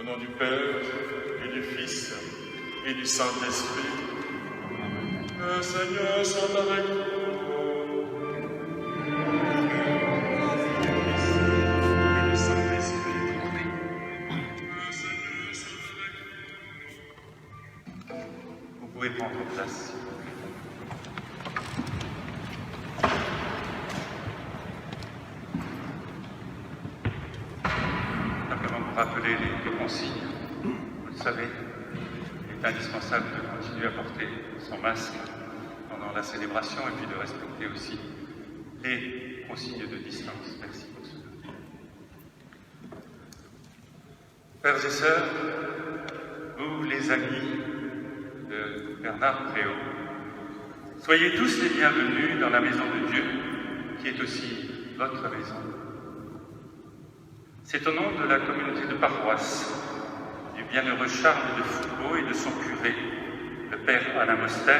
nom du Père, et du Fils, et du Saint-Esprit. Le Seigneur soit avec vous. Et du Saint-Esprit. Le Seigneur soit avec vous. Vous pouvez prendre place. Simplement pour rappeler les consignes. Vous le savez, il est indispensable de continuer à porter son masque pendant la célébration et puis de respecter aussi les consignes de distance. Merci pour cela. Frères et sœurs, vous les amis de Bernard Préau, soyez tous les bienvenus dans la maison de Dieu, qui est aussi votre maison. C'est au nom de la communauté de paroisse, du bienheureux Charles de Foucault et de son curé, le Père Alain Moster,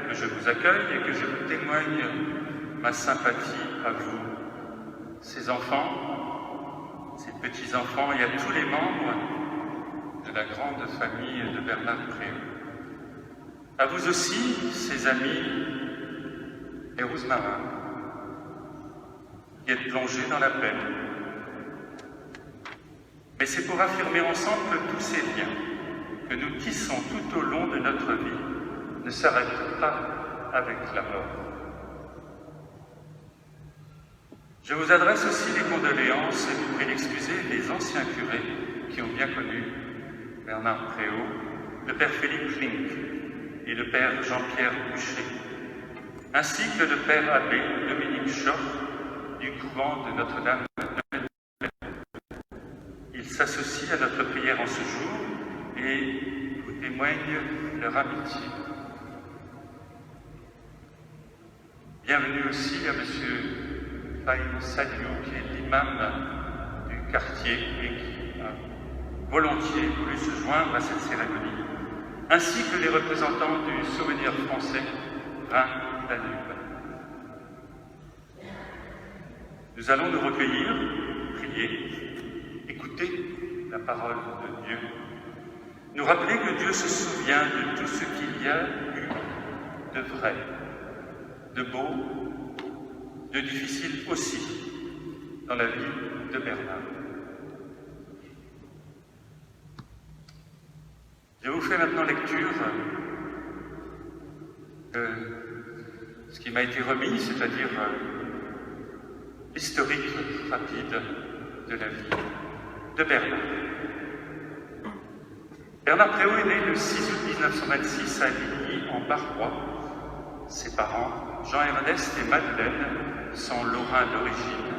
que je vous accueille et que je vous témoigne ma sympathie à vous, ces enfants, ces petits-enfants et à tous les membres de la grande famille de Bernard Préau. À vous aussi, ses amis et Rousmarin, qui êtes plongés dans la peine. Mais c'est pour affirmer ensemble que tous ces liens que nous tissons tout au long de notre vie ne s'arrêtent pas avec la mort. Je vous adresse aussi les condoléances et vous prie d'excuser les anciens curés qui ont bien connu Bernard Préau, le père Philippe Link et le père Jean-Pierre Boucher, ainsi que le père abbé Dominique Schoch du couvent de Notre-Dame. Ils s'associent à notre prière en ce jour et vous témoignent leur amitié. Bienvenue aussi à M. Faye Sadio, qui est l'imam du quartier et qui a volontiers voulu se joindre à cette cérémonie, ainsi que les représentants du Souvenir français Rhin-Danube. Nous allons nous recueillir, prier, écouter la parole de Dieu, nous rappeler que Dieu se souvient de tout ce qu'il y a eu de vrai, de beau, de difficile aussi dans la vie de Bernard. Je vous fais maintenant lecture de ce qui m'a été remis, c'est-à-dire l'historique rapide de la vie de Bernard. Bernard Préau est né le 6 août 1926 à Ligny, en Barrois. Ses parents, Jean-Ernest et Madeleine, sont lorrains d'origine.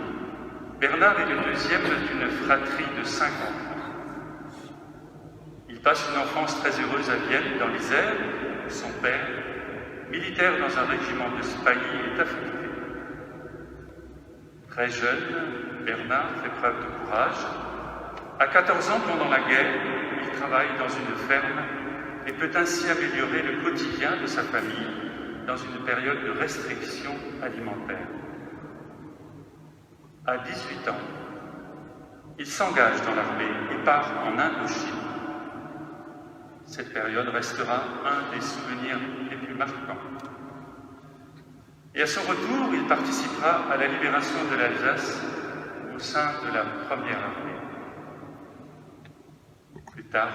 Bernard est le deuxième d'une fratrie de 5 enfants. Il passe une enfance très heureuse à Vienne, dans l'Isère. Son père, militaire dans un régiment de Spahis, est affecté. Très jeune, Bernard fait preuve de courage. À 14 ans, pendant la guerre, il travaille dans une ferme et peut ainsi améliorer le quotidien de sa famille dans une période de restriction alimentaire. À 18 ans, il s'engage dans l'armée et part en Indochine. Cette période restera un des souvenirs les plus marquants. Et à son retour, il participera à la libération de l'Alsace au sein de la Première Armée. Plus tard,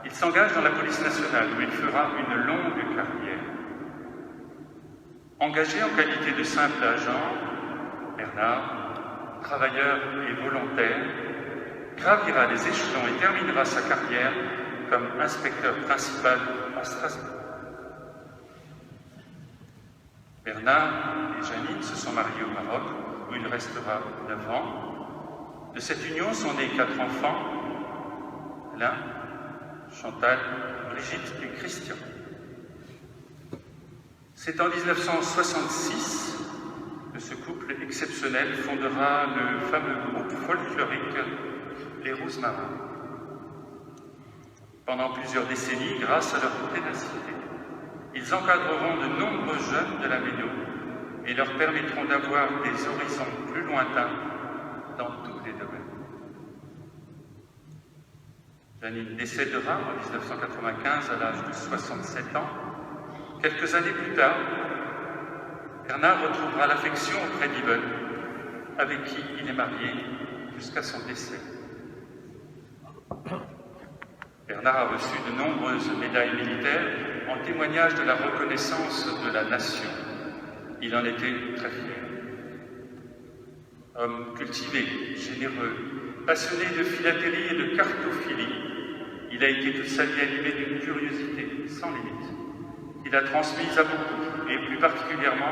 il s'engage dans la police nationale où il fera une longue carrière. Engagé en qualité de simple agent, Bernard, travailleur et volontaire, gravira les échelons et terminera sa carrière comme inspecteur principal à Strasbourg. Bernard et Janine se sont mariés au Maroc, où il restera 9 ans. De cette union sont nés 4 enfants, Alain, Chantal, Brigitte et Christian. C'est en 1966 que ce couple exceptionnel fondera le fameux groupe folklorique Les Rousmarins. Pendant plusieurs décennies, grâce à leur ténacité, ils encadreront de nombreux jeunes de la Méno et leur permettront d'avoir des horizons plus lointains dans tous les domaines. Janine décédera en 1995 à l'âge de 67 ans. Quelques années plus tard, Bernard retrouvera l'affection auprès d'Yvonne, avec qui il est marié jusqu'à son décès. Bernard a reçu de nombreuses médailles militaires en témoignage de la reconnaissance de la nation. Il en était très fier. Homme cultivé, généreux, passionné de philatélie et de cartophilie, il a été toute sa vie animé d'une curiosité sans limite. Il a transmise à beaucoup, et plus particulièrement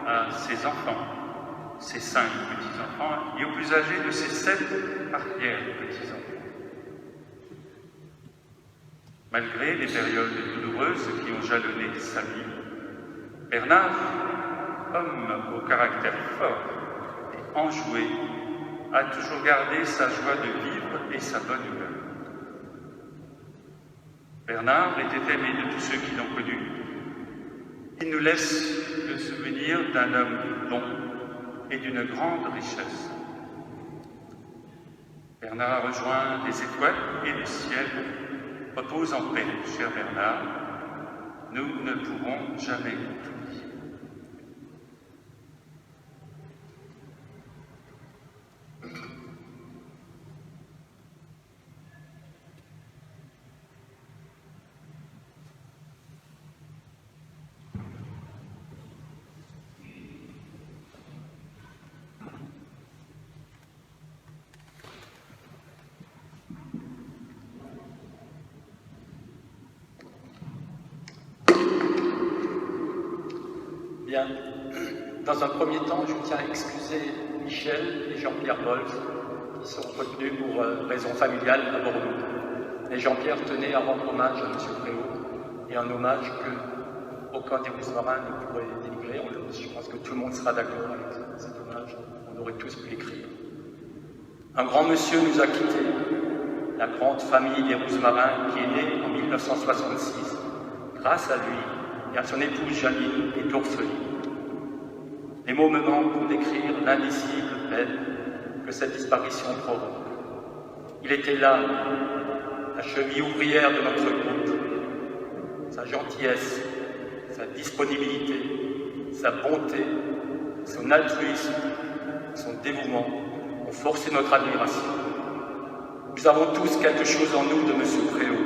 à ses enfants, ses 5 petits-enfants, et aux plus âgés de ses 7 arrière-petits-enfants. Malgré les périodes douloureuses qui ont jalonné sa vie, Bernard, homme au caractère fort et enjoué, a toujours gardé sa joie de vivre et sa bonne humeur. Bernard était aimé de tous ceux qui l'ont connu. Il nous laisse le souvenir d'un homme bon et d'une grande richesse. Bernard a rejoint les étoiles et le ciel. Repose en paix, cher Bernard. Nous ne pourrons jamais t'oublier. Bien. Dans un premier temps, je tiens à excuser Michel et Jean-Pierre Wolf, qui sont retenus pour raisons familiales à Bordeaux. Mais Jean-Pierre tenait à rendre hommage à M. Préau, et un hommage que aucun des Rousmarins ne pourrait dénigrer. Je pense que tout le monde sera d'accord avec cet hommage. On aurait tous pu l'écrire. Un grand monsieur nous a quittés, la grande famille des Rousmarins qui est née en 1966, grâce à lui et à son épouse Janine et d'orpheline. Les mots me manquent pour décrire l'indicible peine que cette disparition provoque. Il était là, la cheville ouvrière de notre groupe. Sa gentillesse, sa disponibilité, sa bonté, son altruisme, son dévouement ont forcé notre admiration. Nous avons tous quelque chose en nous de M. Préau,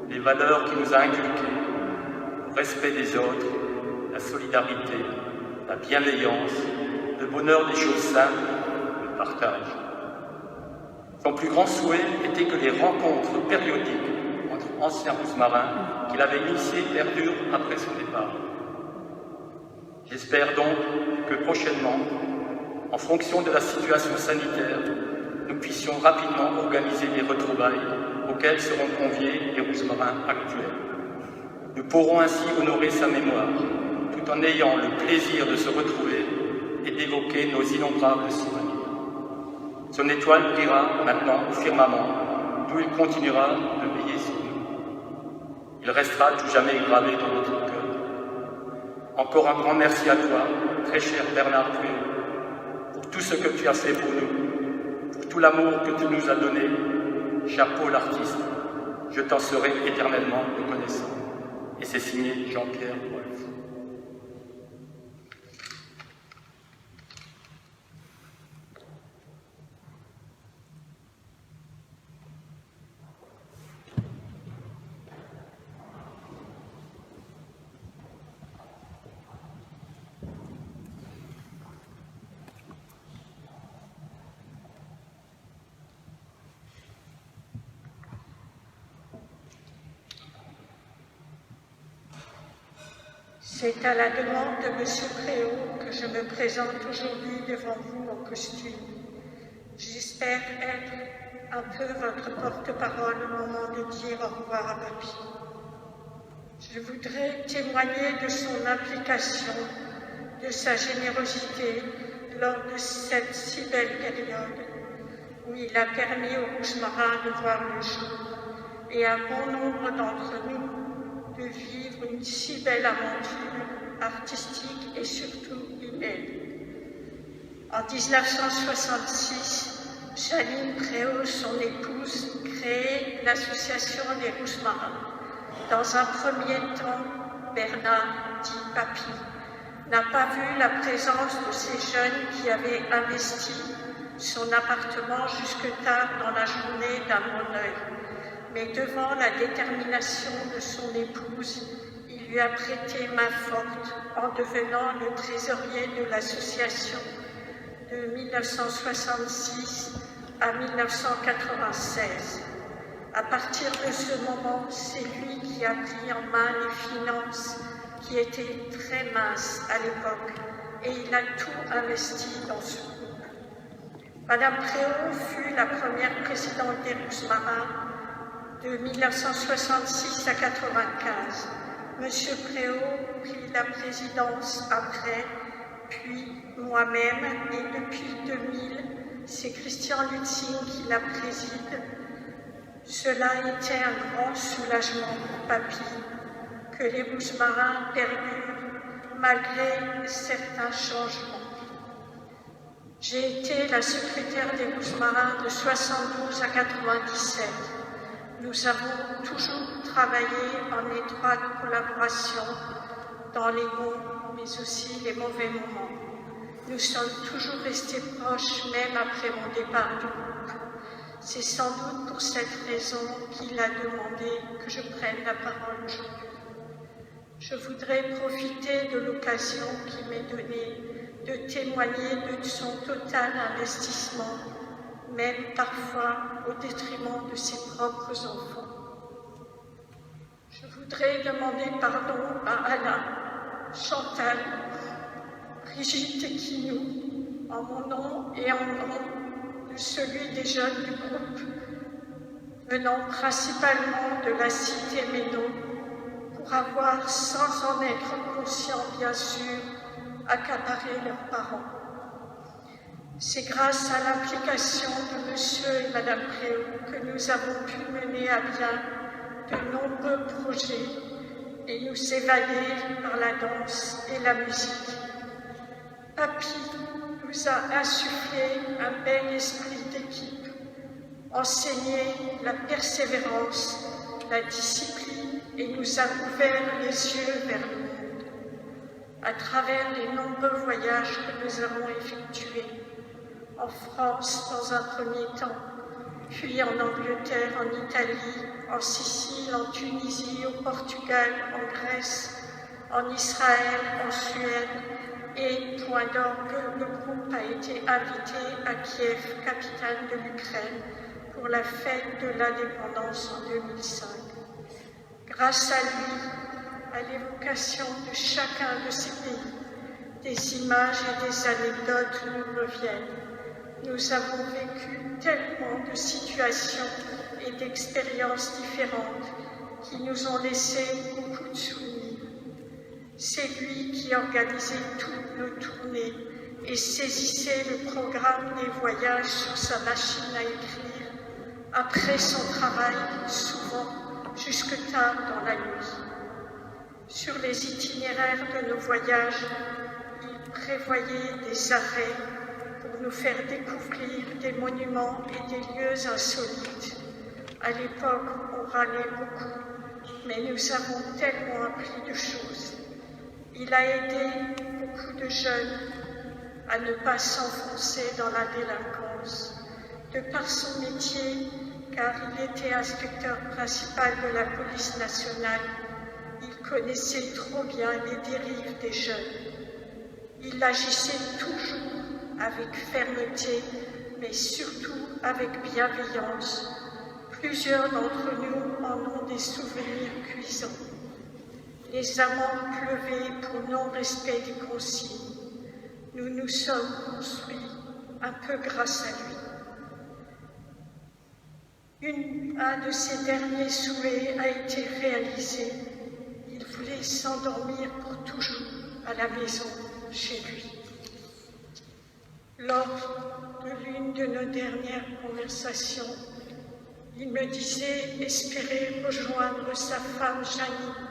les valeurs qu'il nous a inculquées, le respect des autres, la solidarité, la bienveillance, le bonheur des choses simples, le partage. Son plus grand souhait était que les rencontres périodiques entre anciens Rousmarins qu'il avait initiées perdurent après son départ. J'espère donc que prochainement, en fonction de la situation sanitaire, nous puissions rapidement organiser des retrouvailles auxquelles seront conviés les Rousmarins actuels. Nous pourrons ainsi honorer sa mémoire, tout en ayant le plaisir de se retrouver et d'évoquer nos innombrables souvenirs. Son étoile brillera maintenant au firmament, d'où il continuera de veiller sur nous. Il restera tout jamais gravé dans notre cœur. Encore un grand merci à toi, très cher Bernard Préau, pour tout ce que tu as fait pour nous, pour tout l'amour que tu nous as donné. Chapeau l'artiste, je t'en serai éternellement reconnaissant. Et c'est signé Jean-Pierre Wolf. C'est à la demande de M. Préau que je me présente aujourd'hui devant vous en costume. J'espère être un peu votre porte-parole au moment de dire au revoir à papy. Je voudrais témoigner de son implication, de sa générosité lors de cette si belle période où il a permis aux Rousmarins de voir le jour et à un bon nombre d'entre nous de vivre une si belle aventure artistique et surtout humaine. En 1966, Janine Préau, son épouse, créé l'association des Rouges Marins. Dans un premier temps, Bernard, dit Papy, n'a pas vu la présence de ces jeunes qui avaient investi son appartement jusque tard dans la journée d'un bon œil. Mais devant la détermination de son épouse, il lui a prêté main forte en devenant le trésorier de l'association de 1966 à 1996. À partir de ce moment, c'est lui qui a pris en main les finances qui étaient très minces à l'époque et il a tout investi dans ce groupe. Madame Préau fut la première présidente des Rouges Marins de 1966 à 1995. Monsieur Préau prit la présidence après, puis moi-même, et depuis 2000, c'est Christian Lutzing qui la préside. Cela était un grand soulagement pour Papy, que les Rouges Marins perdurent malgré certains changements. J'ai été la secrétaire des Rouges Marins de 72 à 97. Nous avons toujours travaillé en étroite collaboration dans les bons, mais aussi les mauvais moments. Nous sommes toujours restés proches, même après mon départ du groupe. C'est sans doute pour cette raison qu'il a demandé que je prenne la parole aujourd'hui. Je voudrais profiter de l'occasion qui m'est donnée de témoigner de son total investissement, même parfois au détriment de ses propres enfants. Je voudrais demander pardon à Alain, Chantal, Brigitte Quinou, en mon nom et en nom de celui des jeunes du groupe, venant principalement de la cité Méno, pour avoir, sans en être conscient bien sûr, accaparé leurs parents. C'est grâce à l'implication de Monsieur et Madame Préau que nous avons pu mener à bien de nombreux projets et nous évader par la danse et la musique. Papy nous a insufflé un bel esprit d'équipe, enseigné la persévérance, la discipline et nous a ouvert les yeux vers le monde. À travers les nombreux voyages que nous avons effectués, en France dans un premier temps, puis en Angleterre, en Italie, en Sicile, en Tunisie, au Portugal, en Grèce, en Israël, en Suède, et point d'orgue, le groupe a été invité à Kiev, capitale de l'Ukraine, pour la fête de l'indépendance en 2005. Grâce à lui, à l'évocation de chacun de ces pays, des images et des anecdotes nous reviennent. Nous avons vécu tellement de situations et d'expériences différentes qui nous ont laissé beaucoup de souvenirs. C'est lui qui organisait toutes nos tournées et saisissait le programme des voyages sur sa machine à écrire, après son travail, souvent jusque tard dans la nuit. Sur les itinéraires de nos voyages, il prévoyait des arrêts pour nous faire découvrir des monuments et des lieux insolites. À l'époque, on râlait beaucoup, mais nous avons tellement appris de choses. Il a aidé beaucoup de jeunes à ne pas s'enfoncer dans la délinquance. De par son métier, car il était inspecteur principal de la police nationale, il connaissait trop bien les dérives des jeunes. Il agissait toujours avec fermeté, mais surtout avec bienveillance. Plusieurs d'entre nous en ont des souvenirs cuisants. Les amendes pleuvaient pour non-respect des consignes. Nous nous sommes construits un peu grâce à lui. Un de ses derniers souhaits a été réalisé. Il voulait s'endormir pour toujours à la maison, chez lui. Lors de l'une de nos dernières conversations, il me disait espérer rejoindre sa femme Janine,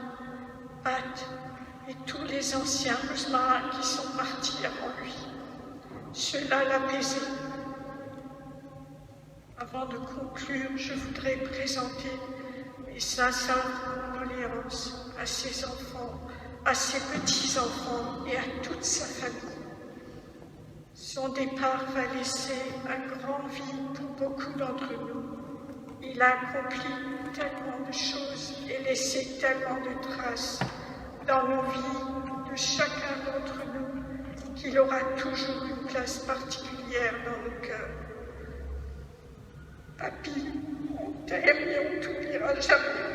Pat et tous les anciens Rouges Marins qui sont partis avant lui. Cela l'apaisait. Avant de conclure, je voudrais présenter mes sincères condoléances à ses enfants, à ses petits-enfants et à toute sa famille. Son départ va laisser un grand vide pour beaucoup d'entre nous. Il a accompli tellement de choses et laissé tellement de traces dans nos vies de chacun d'entre nous qu'il aura toujours une place particulière dans nos cœurs. Papy, on t'aime et on t'oubliera jamais.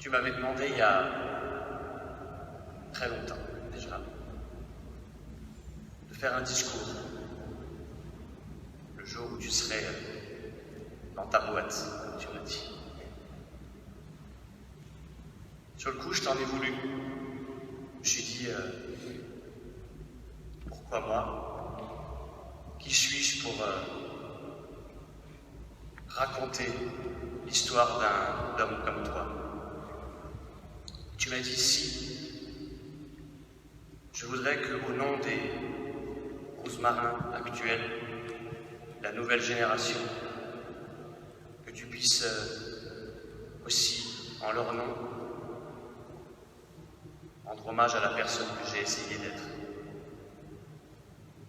Tu m'avais demandé il y a très longtemps déjà de faire un discours le jour où tu serais dans ta boîte, comme tu m'as dit. Sur le coup, je t'en ai voulu. Je me suis dit, pourquoi moi? Qui suis-je pour raconter l'histoire d'un homme comme toi? Tu m'as dit si, je voudrais qu'au nom des rousmarins actuels, la nouvelle génération, que tu puisses aussi, en leur nom, rendre hommage à la personne que j'ai essayé d'être.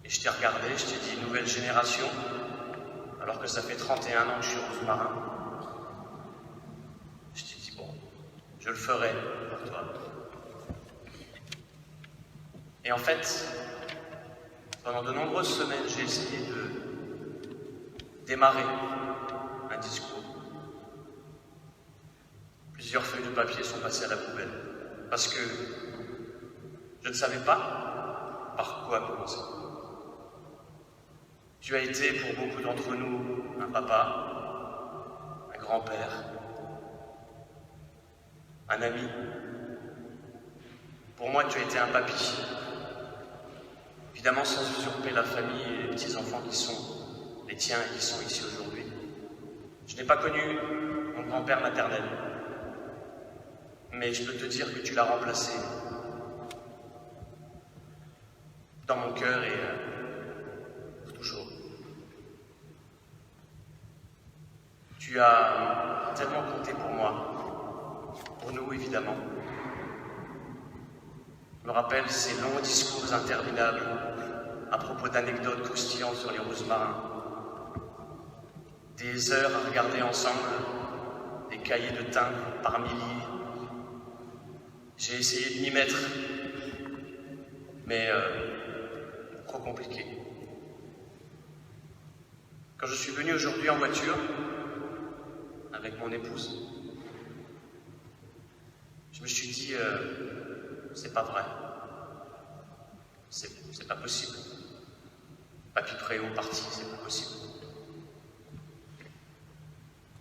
Et je t'ai regardé, je t'ai dit nouvelle génération, alors que ça fait 31 ans que je suis rousmarin. Je t'ai dit bon, je le ferai pour toi. Et en fait, pendant de nombreuses semaines, j'ai essayé de démarrer un discours. Plusieurs feuilles de papier sont passées à la poubelle, parce que je ne savais pas par quoi commencer. Tu as été pour beaucoup d'entre nous un papa, un grand-père, un ami. Pour moi, tu as été un papy. Évidemment, sans usurper la famille et les petits-enfants qui sont les tiens et qui sont ici aujourd'hui. Je n'ai pas connu mon grand-père maternel, mais je peux te dire que tu l'as remplacé dans mon cœur et pour toujours. Tu as tellement compté pour moi, pour nous évidemment. Je me rappelle ces longs discours interminables à propos d'anecdotes croustillantes sur les rousmarins. Des heures à regarder ensemble des cahiers de timbres par milliers. J'ai essayé de m'y mettre, mais trop compliqué. Quand je suis venu aujourd'hui en voiture, avec mon épouse, je me suis dit, c'est pas vrai. C'est pas possible. Papy Préau parti, c'est pas possible.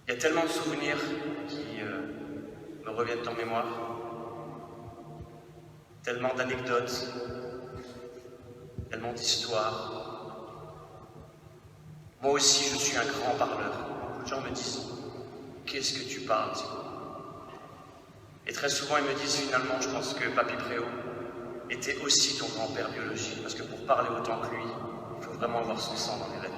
Il y a tellement de souvenirs qui me reviennent en mémoire, tellement d'anecdotes, tellement d'histoires. Moi aussi, je suis un grand parleur. Beaucoup de gens me disent, qu'est-ce que tu parles, Thibaut? Et très souvent, ils me disent finalement, je pense que Papy Préau était aussi ton grand-père biologique, parce que pour parler autant que lui, il faut vraiment avoir son sang dans les veines.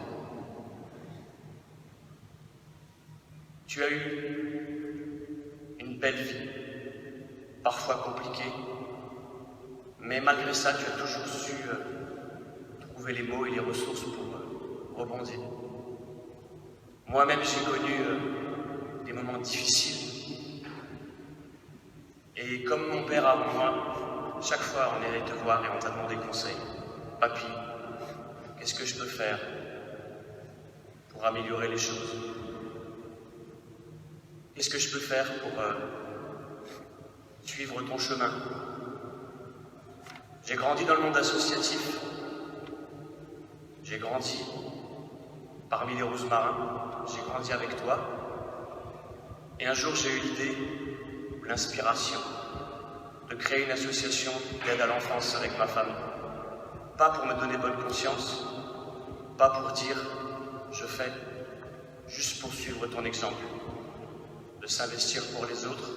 Tu as eu une belle vie, parfois compliquée, mais malgré ça, tu as toujours su trouver les mots et les ressources pour rebondir. Moi-même, j'ai connu des moments difficiles. Et comme mon père avant moi, chaque fois on est allé te voir et on t'a demandé conseil. Papy, qu'est-ce que je peux faire pour améliorer les choses? Qu'est-ce que je peux faire pour suivre ton chemin? J'ai grandi dans le monde associatif. J'ai grandi parmi les rousmarins. J'ai grandi avec toi. Et un jour, j'ai eu l'idée ou l'inspiration de créer une association d'aide à l'enfance avec ma femme. Pas pour me donner bonne conscience, pas pour dire « je fais », juste pour suivre ton exemple, de s'investir pour les autres,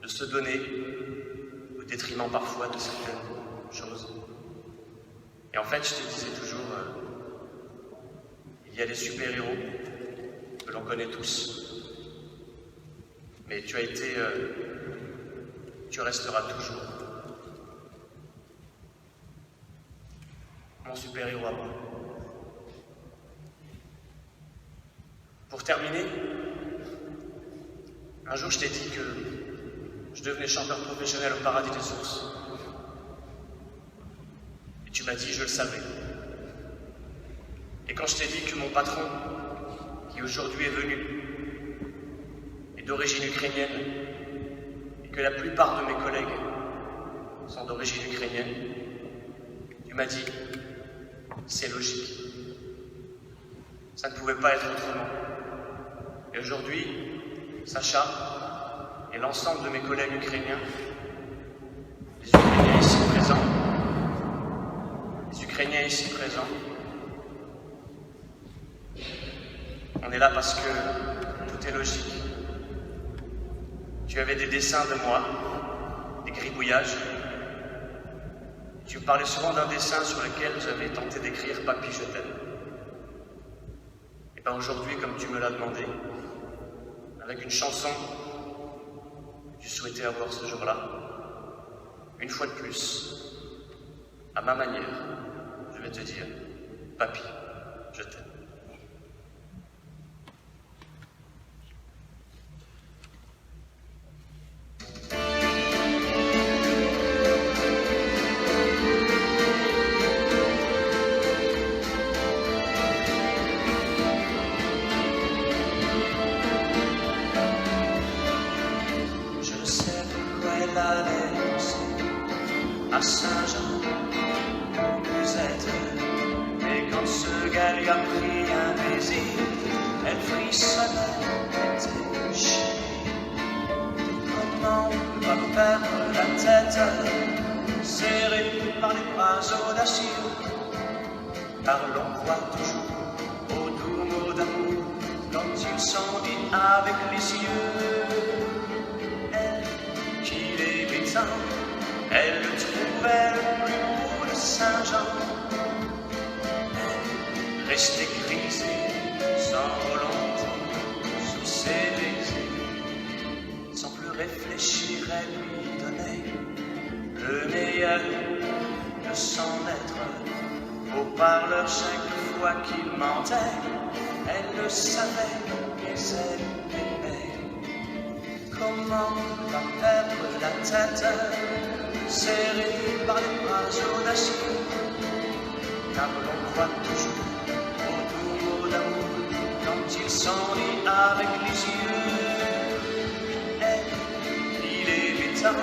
de se donner au détriment parfois de certaines choses. Et en fait, je te disais toujours, il y a des super-héros que l'on connaît tous, mais tu as été, tu resteras toujours mon super-héros à moi. Pour terminer, un jour je t'ai dit que je devenais chanteur professionnel au Paradis des Ours. Et tu m'as dit, je le savais. Et quand je t'ai dit que mon patron, qui aujourd'hui est venu, est d'origine ukrainienne, et que la plupart de mes collègues sont d'origine ukrainienne, tu m'as dit, c'est logique. Ça ne pouvait pas être autrement. Et aujourd'hui, Sacha et l'ensemble de mes collègues ukrainiens, les Ukrainiens ici présents, on est là parce que tout est logique. Tu avais des dessins de moi, des gribouillages. Tu me parlais souvent d'un dessin sur lequel j'avais tenté d'écrire « Papy, je t'aime ». Et bien aujourd'hui, comme tu me l'as demandé, avec une chanson que tu souhaitais avoir ce jour-là, une fois de plus, à ma manière, je vais te dire « Papy, je t'aime ». À Saint-Jean, au musette, et quand ce gars lui a pris un baiser, elle frissonnait, était chérie. Comment on va perdre la tête, serrée par les bras audacieux, car l'on croit toujours aux doux mots d'amour quand ils sont dits avec les yeux. Elle qui l'aimait tant, elle le trouvait le plus beau de Saint-Jean. Elle restait grisée, sans volonté, sous ses baisers. Sans plus réfléchir, elle lui donnait le meilleur de son être. Au parleur, chaque fois qu'il mentait, elle le savait, mais elle aimait. Comment va perdre la tête, serré par les bras audacieux, car l'on croit toujours aux doux mots d'amour quand ils sont dits avec les yeux. Elle, il aimait tant,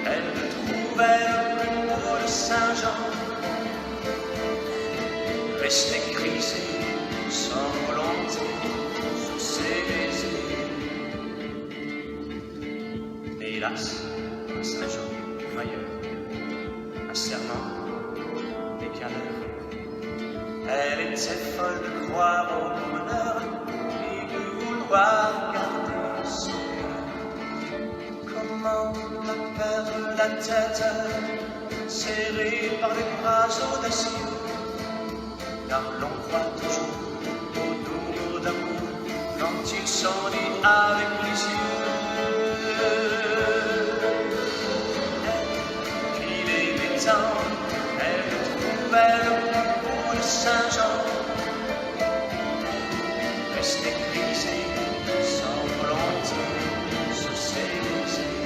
elle le trouvait le plus beau de Saint-Jean. Restait grisée, sans volonté, sous ses baisers. Mais hélas, à Saint-Jean, un serment et qu'un heure. Elle était folle de croire au bonheur et de vouloir garder son cœur. Comment ne pas perdre la tête, serrée par les bras audacieux, car l'on croit toujours aux doux mots d'amour quand ils sont dits avec les yeux. Elle trouvait le plus beau de Saint-Jean. Elle restait grisée, sans volonté, sous ses baisers.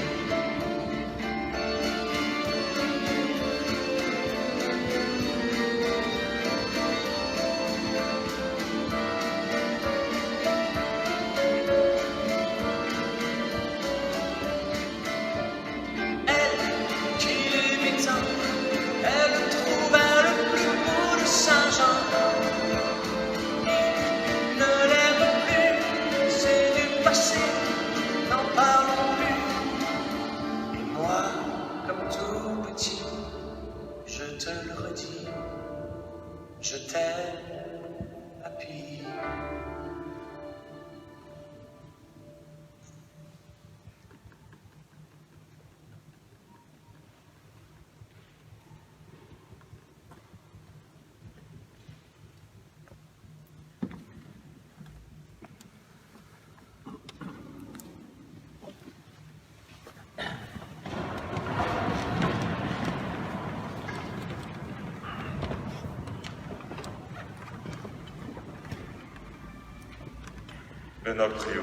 Bernard Préau,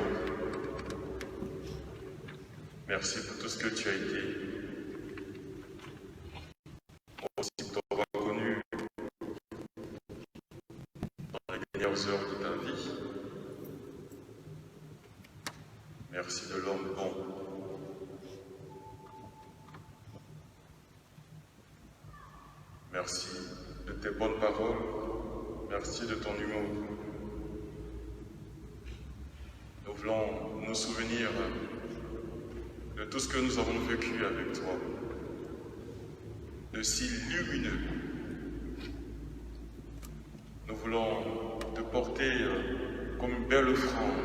merci pour tout ce que tu as été. Aussi pour t'avoir connu dans les dernières heures de ta vie. Merci de l'homme bon. Merci de tes bonnes paroles. Merci de ton humour. Nous voulons nous souvenir de tout ce que nous avons vécu avec toi, de si lumineux. Nous voulons te porter comme une belle offrande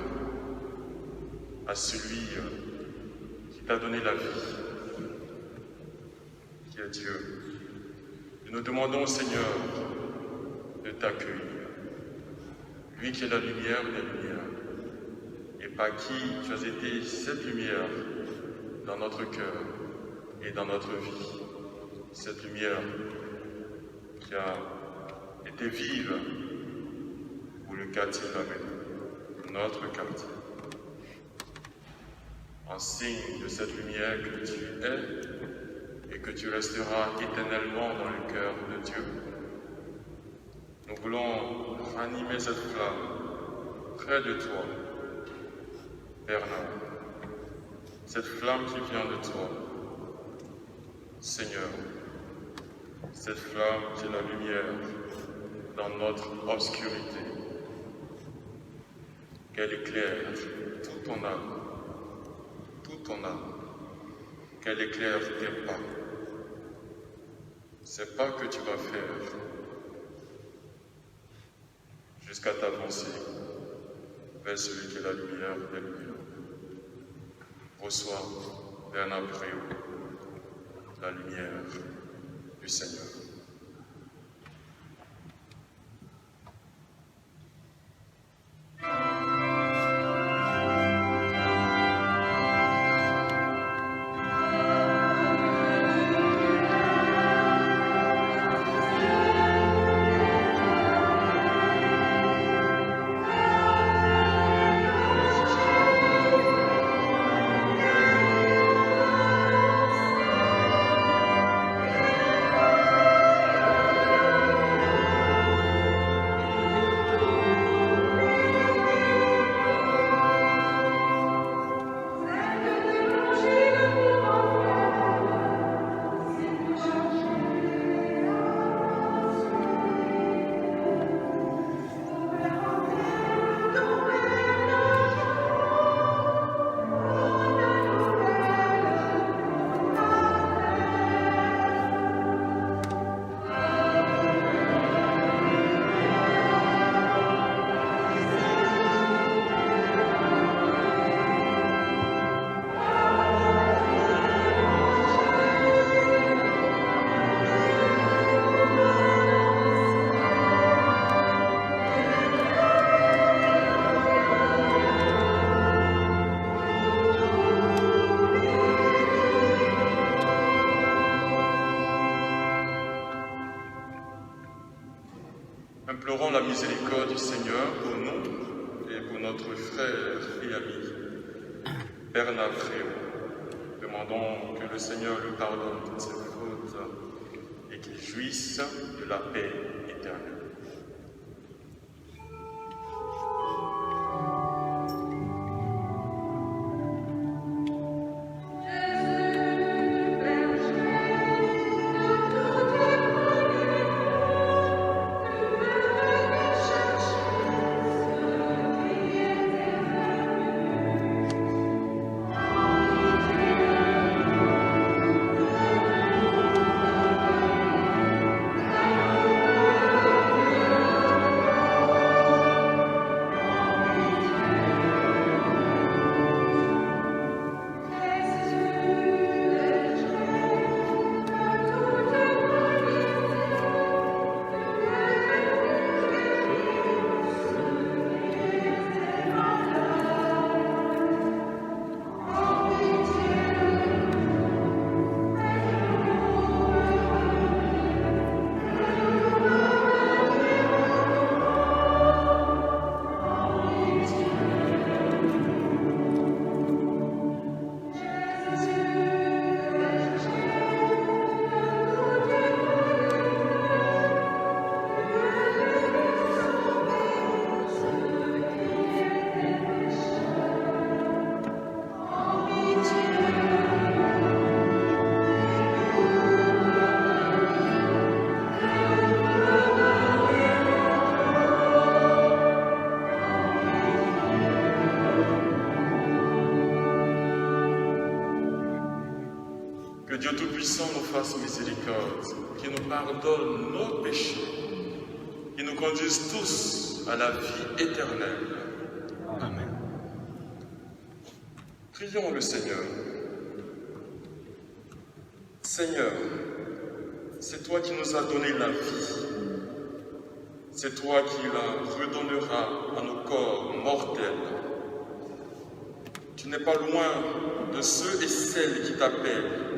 à celui qui t'a donné la vie, qui est Dieu. Et nous demandons au Seigneur de t'accueillir, lui qui est la lumière des lumières, et par qui tu as été cette lumière dans notre cœur et dans notre vie. Cette lumière qui a été vive pour le quartier Lamé, notre quartier. En signe de cette lumière que tu es et que tu resteras éternellement dans le cœur de Dieu. Nous voulons ranimer cette flamme près de toi, Bernard. Cette flamme qui vient de toi, Seigneur. Cette flamme qui est la lumière dans notre obscurité. Qu'elle éclaire toute ton âme, toute ton âme. Qu'elle éclaire tes pas. Ces pas que tu vas faire jusqu'à t'avancer vers celui qui est la lumière des lumières. Reçois, Bernard Préau, la lumière du Seigneur. Implorons la miséricorde du Seigneur pour nous et pour notre frère et ami, Bernard Préau. Demandons que le Seigneur lui pardonne toutes ses fautes et qu'il jouisse de la paix éternelle. Que Dieu Tout-Puissant nous fasse miséricorde, qu'il nous pardonne nos péchés, qu'il nous conduise tous à la vie éternelle. Amen. Prions le Seigneur. Seigneur, c'est toi qui nous as donné la vie. C'est toi qui la redonneras à nos corps mortels. Tu n'es pas loin de ceux et celles qui t'appellent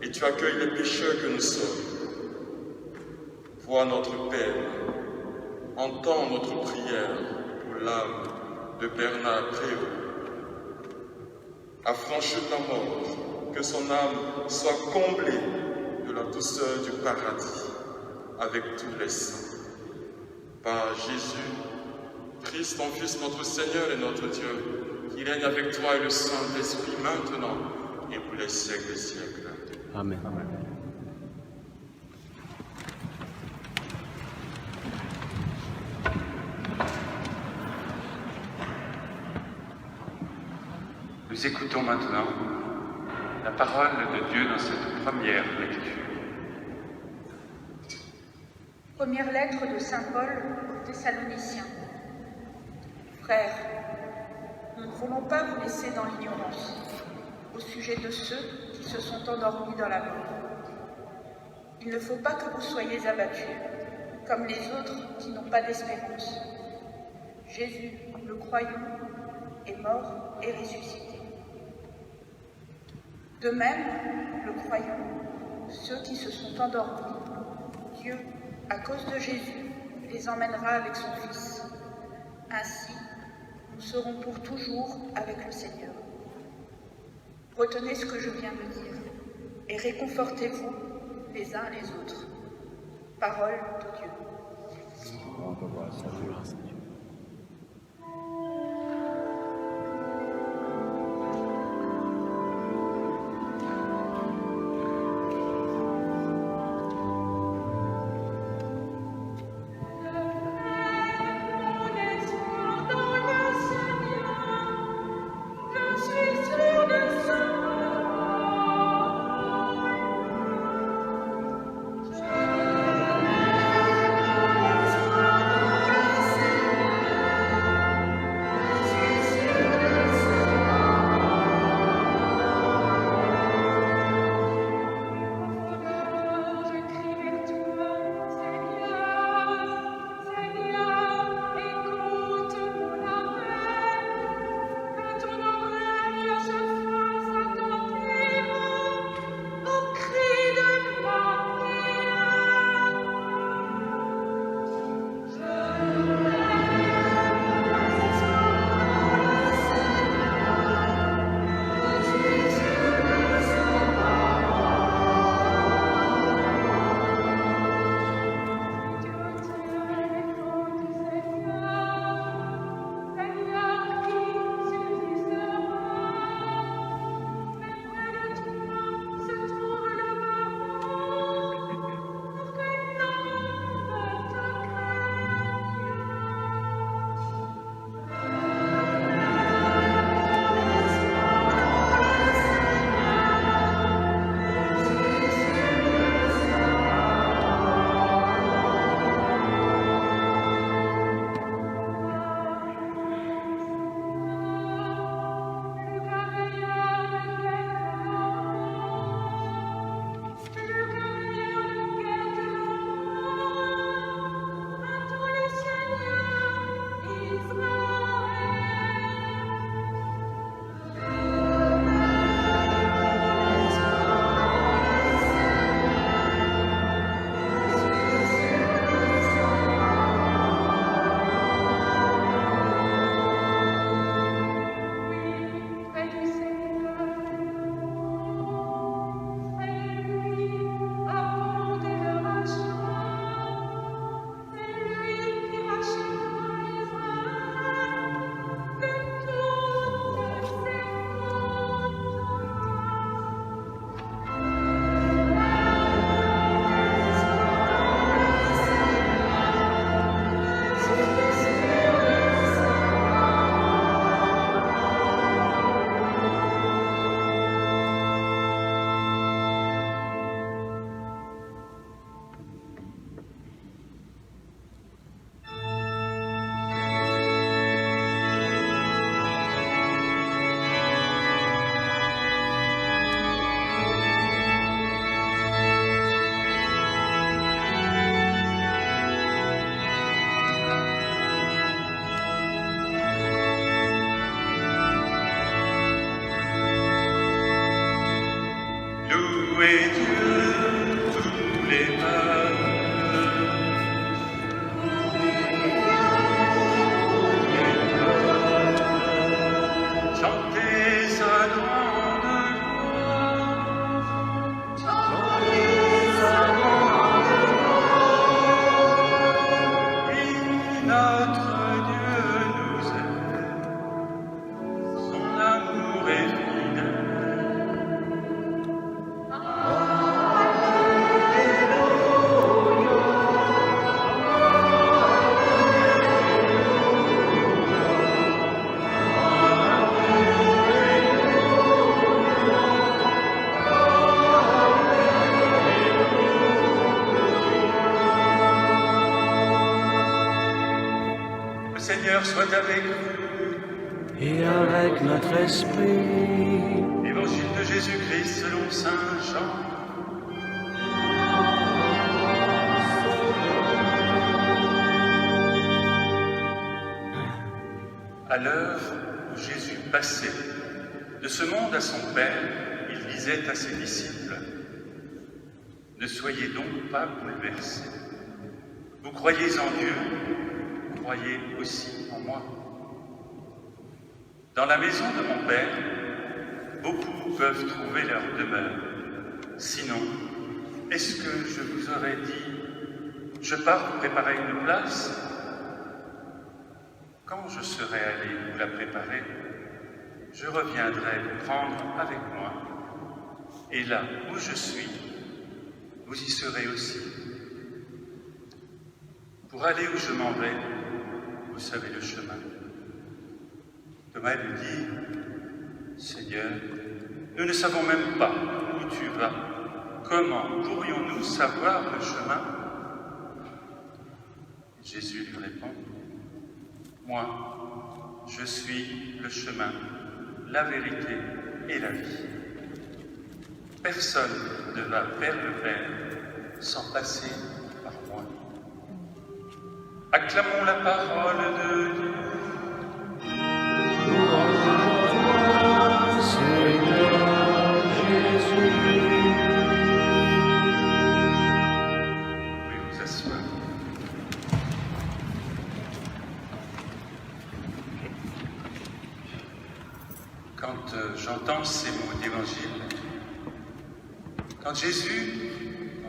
et tu accueilles les pécheurs que nous sommes. Vois notre peine, entends notre prière pour l'âme de Bernard Préau. Affranchi de la mort, que son âme soit comblée de la douceur du paradis avec tous les saints. Par Jésus, Christ, ton Fils, notre Seigneur et notre Dieu, qui règne avec toi et le Saint-Esprit maintenant et pour les siècles des siècles. Amen. Nous écoutons maintenant la parole de Dieu dans cette première lecture. Première lettre de Saint Paul aux Thessaloniciens. Frères, nous ne voulons pas vous laisser dans l'ignorance au sujet de ceux qui se sont endormis dans la mort. Il ne faut pas que vous soyez abattus, comme les autres qui n'ont pas d'espérance. Jésus, le croyant, est mort et ressuscité. De même, le croyant, ceux qui se sont endormis, Dieu, à cause de Jésus, les emmènera avec son Fils. Ainsi, nous serons pour toujours avec le Seigneur. Retenez ce que je viens de dire et réconfortez-vous les uns les autres. Parole de Dieu. Je Louez Dieu, tous les peuples. Chantez sa grande gloire. Chantez sa grande gloire. Oui, notre Dieu nous aime. Son amour est fidèle. Le Seigneur soit avec vous. Et avec notre esprit. Évangile de Jésus-Christ selon saint Jean. À l'heure où Jésus passait de ce monde à son Père, il disait à ses disciples: ne soyez donc pas bouleversés. Vous croyez en Dieu, croyez aussi en moi. Dans la maison de mon Père, beaucoup peuvent trouver leur demeure. Sinon, est-ce que je vous aurais dit: je pars vous préparer une place? Quand je serai allé vous la préparer, je reviendrai vous prendre avec moi. Et là où je suis, vous y serez aussi. Pour aller où je m'en vais, vous savez le chemin. Thomas lui dit: Seigneur, nous ne savons même pas où tu vas. Comment pourrions-nous savoir le chemin? Jésus lui répond: moi, je suis le chemin, la vérité et la vie. Personne ne va vers le Père sans passer par moi. Acclamons la parole de Dieu. Seigneur Jésus. Vous pouvez vous asseoir. Quand j'entends ces mots d'évangile, quand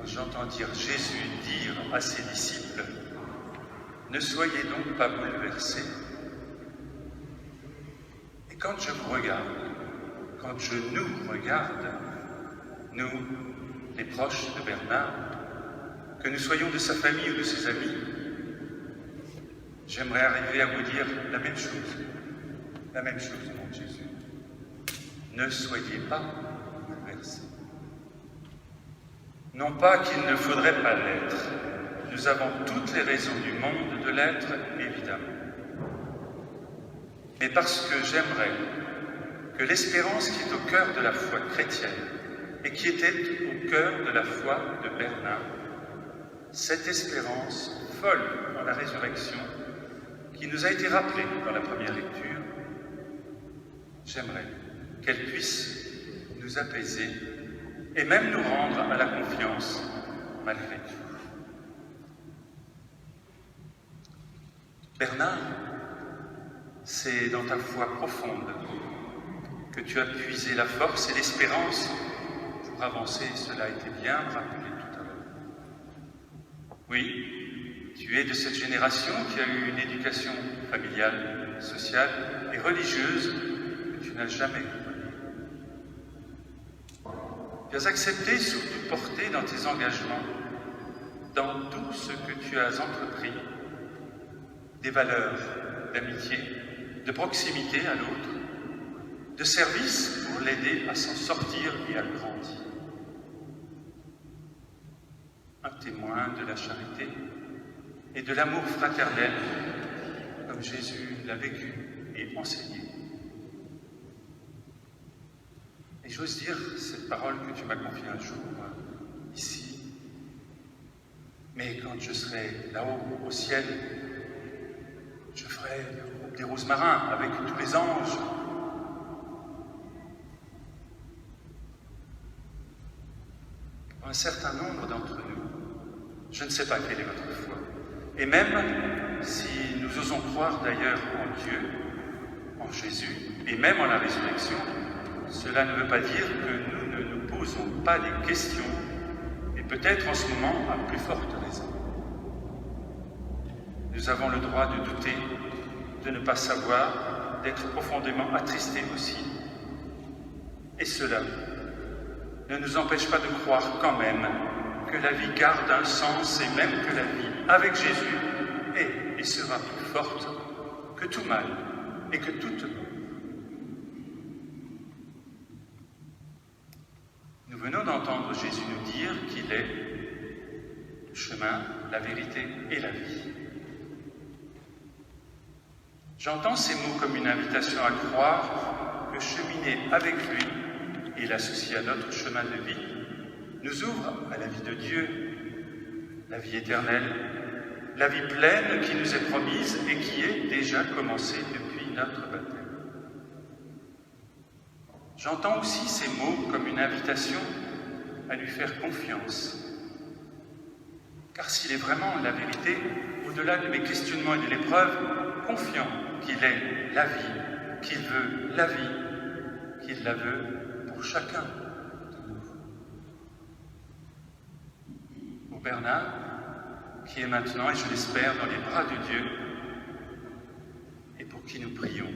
j'entends dire Jésus dire à ses disciples: ne soyez donc pas bouleversés. Et quand je vous regarde, quand je nous regarde, nous, les proches de Bernard, que nous soyons de sa famille ou de ses amis, j'aimerais arriver à vous dire la même chose, mon Jésus. Ne soyez pas bouleversés. Non pas qu'il ne faudrait pas l'être, nous avons toutes les raisons du monde de l'être, évidemment. Mais parce que j'aimerais que l'espérance qui est au cœur de la foi chrétienne et qui était au cœur de la foi de Bernard, cette espérance folle en la résurrection qui nous a été rappelée dans la première lecture, j'aimerais qu'elle puisse nous apaiser et même nous rendre à la confiance malgré tout. Bernard, c'est dans ta foi profonde que tu as puisé la force et l'espérance pour avancer, cela a été bien rappelé tout à l'heure. Oui, tu es de cette génération qui a eu une éducation familiale, sociale et religieuse que tu n'as jamais connue. Tu as accepté sous toute portée dans tes engagements, dans tout ce que tu as entrepris, des valeurs d'amitié, de proximité à l'autre, de service pour l'aider à s'en sortir et à grandir. Un témoin de la charité et de l'amour fraternel, comme Jésus l'a vécu et enseigné. Et j'ose dire cette parole que tu m'as confiée un jour, ici. Mais quand je serai là-haut, au ciel, je ferai le groupe des roses marins avec tous les anges. pour un certain nombre d'entre nous, je ne sais pas quelle est votre foi. Et même si nous osons croire d'ailleurs en Dieu, en Jésus, et même en la résurrection, cela ne veut pas dire que nous ne nous posons pas des questions, et peut-être en ce moment à plus forte raison. Nous avons le droit de douter, de ne pas savoir, d'être profondément attristés aussi. Et cela ne nous empêche pas de croire quand même que la vie garde un sens et même que la vie avec Jésus est et sera plus forte que tout mal et que toute mort. Nous venons d'entendre Jésus nous dire qu'il est le chemin, la vérité et la vie. J'entends ces mots comme une invitation à croire que cheminer avec lui et l'associer à notre chemin de vie nous ouvre à la vie de Dieu, la vie éternelle, la vie pleine qui nous est promise et qui est déjà commencée depuis notre baptême. J'entends aussi ces mots comme une invitation à lui faire confiance. Car s'il est vraiment la vérité, au-delà de mes questionnements et de l'épreuve, confiant qu'il est la vie, qu'il veut la vie, qu'il la veut pour chacun de nous. Pour Bernard, qui est maintenant, et je l'espère, dans les bras de Dieu, et pour qui nous prions.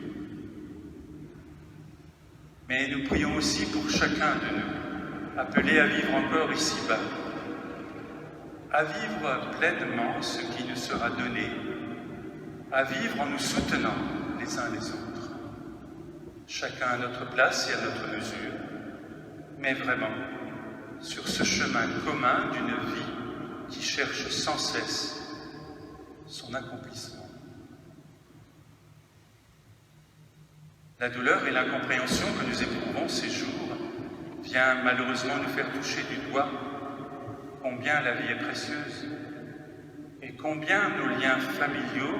Mais nous prions aussi pour chacun de nous, appelés à vivre encore ici-bas, à vivre pleinement ce qui nous sera donné, à vivre en nous soutenant les uns les autres, chacun à notre place et à notre mesure, mais vraiment sur ce chemin commun d'une vie qui cherche sans cesse son accomplissement. La douleur et l'incompréhension que nous éprouvons ces jours vient malheureusement nous faire toucher du doigt combien la vie est précieuse et combien nos liens familiaux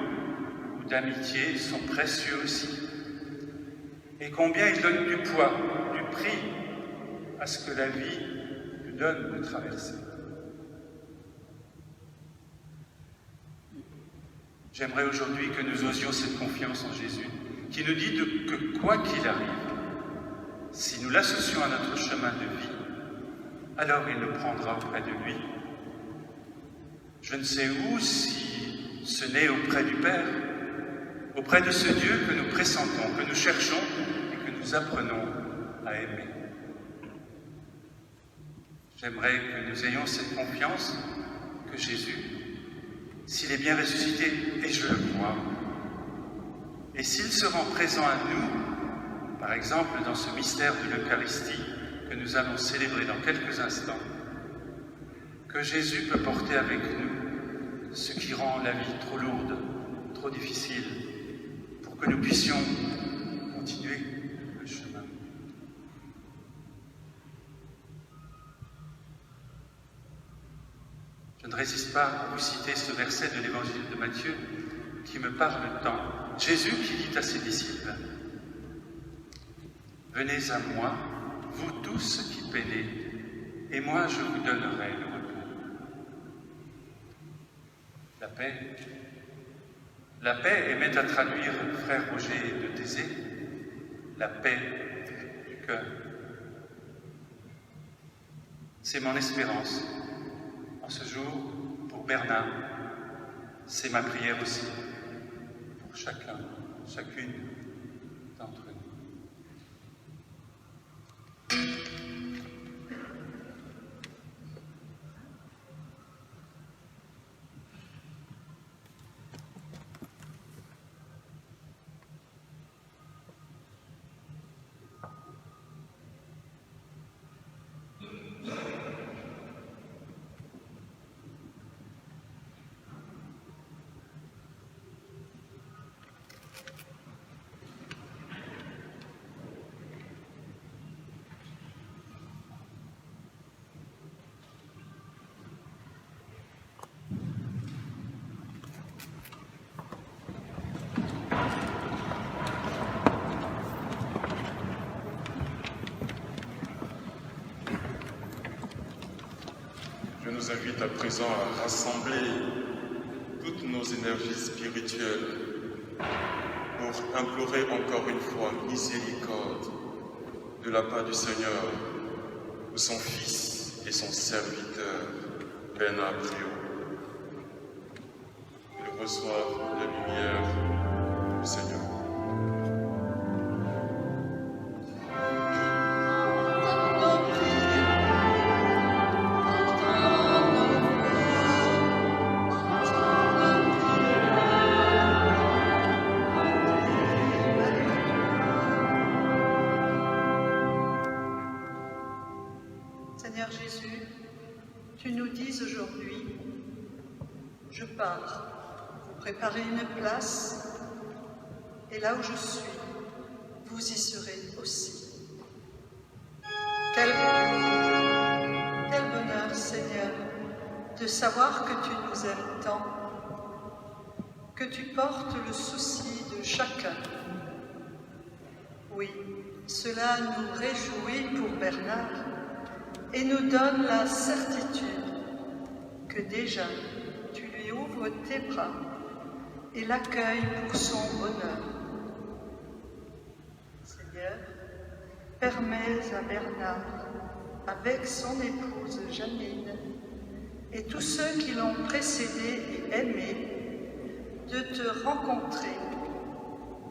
ou d'amitié sont précieux aussi et combien ils donnent du poids, du prix à ce que la vie nous donne de traverser. J'aimerais aujourd'hui que nous osions cette confiance en Jésus, qui nous dit que quoi qu'il arrive, si nous l'associons à notre chemin de vie, alors il nous prendra auprès de lui. Je ne sais où, si ce n'est auprès du Père, auprès de ce Dieu que nous pressentons, que nous cherchons et que nous apprenons à aimer. J'aimerais que nous ayons cette confiance que Jésus, s'il est bien ressuscité, et je le crois, et s'il se rend présent à nous, par exemple dans ce mystère de l'Eucharistie que nous allons célébrer dans quelques instants, que Jésus peut porter avec nous ce qui rend la vie trop lourde, trop difficile, pour que nous puissions continuer le chemin. Je ne résiste pas à vous citer ce verset de l'évangile de Matthieu qui me parle tant. Jésus qui dit à ses disciples: « Venez à moi, vous tous qui peinez, et moi je vous donnerai le repos. » La paix aimait à traduire frère Roger de Thésée, la paix du cœur. C'est mon espérance en ce jour pour Bernard, c'est ma prière aussi pour chacun, chacune d'entre nous. nous invite à présent à rassembler toutes nos énergies spirituelles pour implorer encore une fois miséricorde de la part du Seigneur pour son Fils et son serviteur Bernard Préau. Il reçoit la lumière du Seigneur. Seigneur Jésus, tu nous dis aujourd'hui, je pars, vous préparez une place, et là où je suis, vous y serez aussi. Quel bonheur, Seigneur, de savoir que tu nous aimes tant, que tu portes le souci de chacun. Oui, cela nous réjouit pour Bernard, et nous donne la certitude que déjà tu lui ouvres tes bras et l'accueilles pour son bonheur. Seigneur, permets à Bernard, avec son épouse Janine, et tous ceux qui l'ont précédé et aimé, de te rencontrer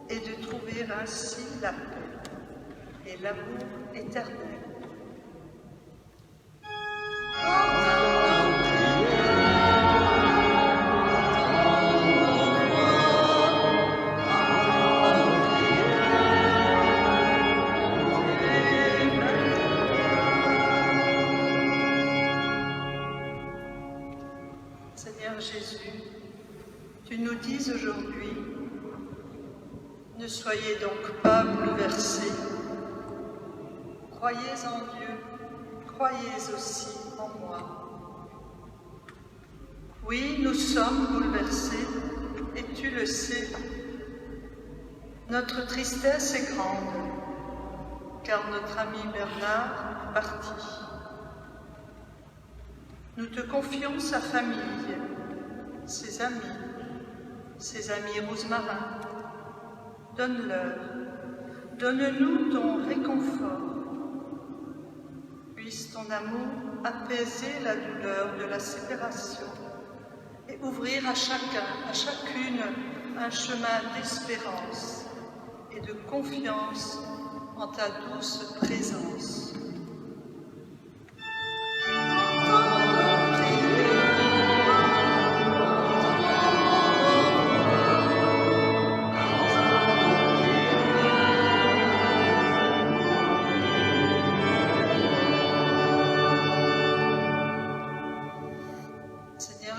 et de trouver ainsi la paix et l'amour éternel. Seigneur Jésus, tu nous dis aujourd'hui, ne soyez donc pas bouleversés. Croyez en Dieu, croyez aussi en moi. Oui, nous sommes bouleversés, et tu le sais. Notre tristesse est grande, car notre ami Bernard est parti. Nous te confions sa famille, ses amis rosemarins. Donne-nous ton réconfort. Puisse ton amour apaiser la douleur de la séparation et ouvrir à chacun, à chacune, un chemin d'espérance et de confiance en ta douce présence.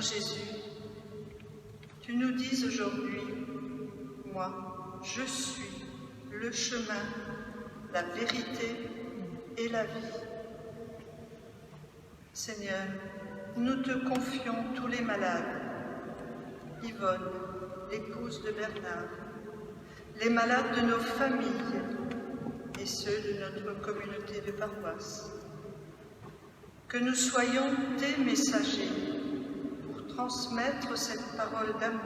Jésus, tu nous dis aujourd'hui, moi, je suis le chemin, la vérité et la vie. Seigneur, nous te confions tous les malades, Yvonne, l'épouse de Bernard, les malades de nos familles et ceux de notre communauté de paroisse. Que nous soyons tes messagers, transmettre cette parole d'amour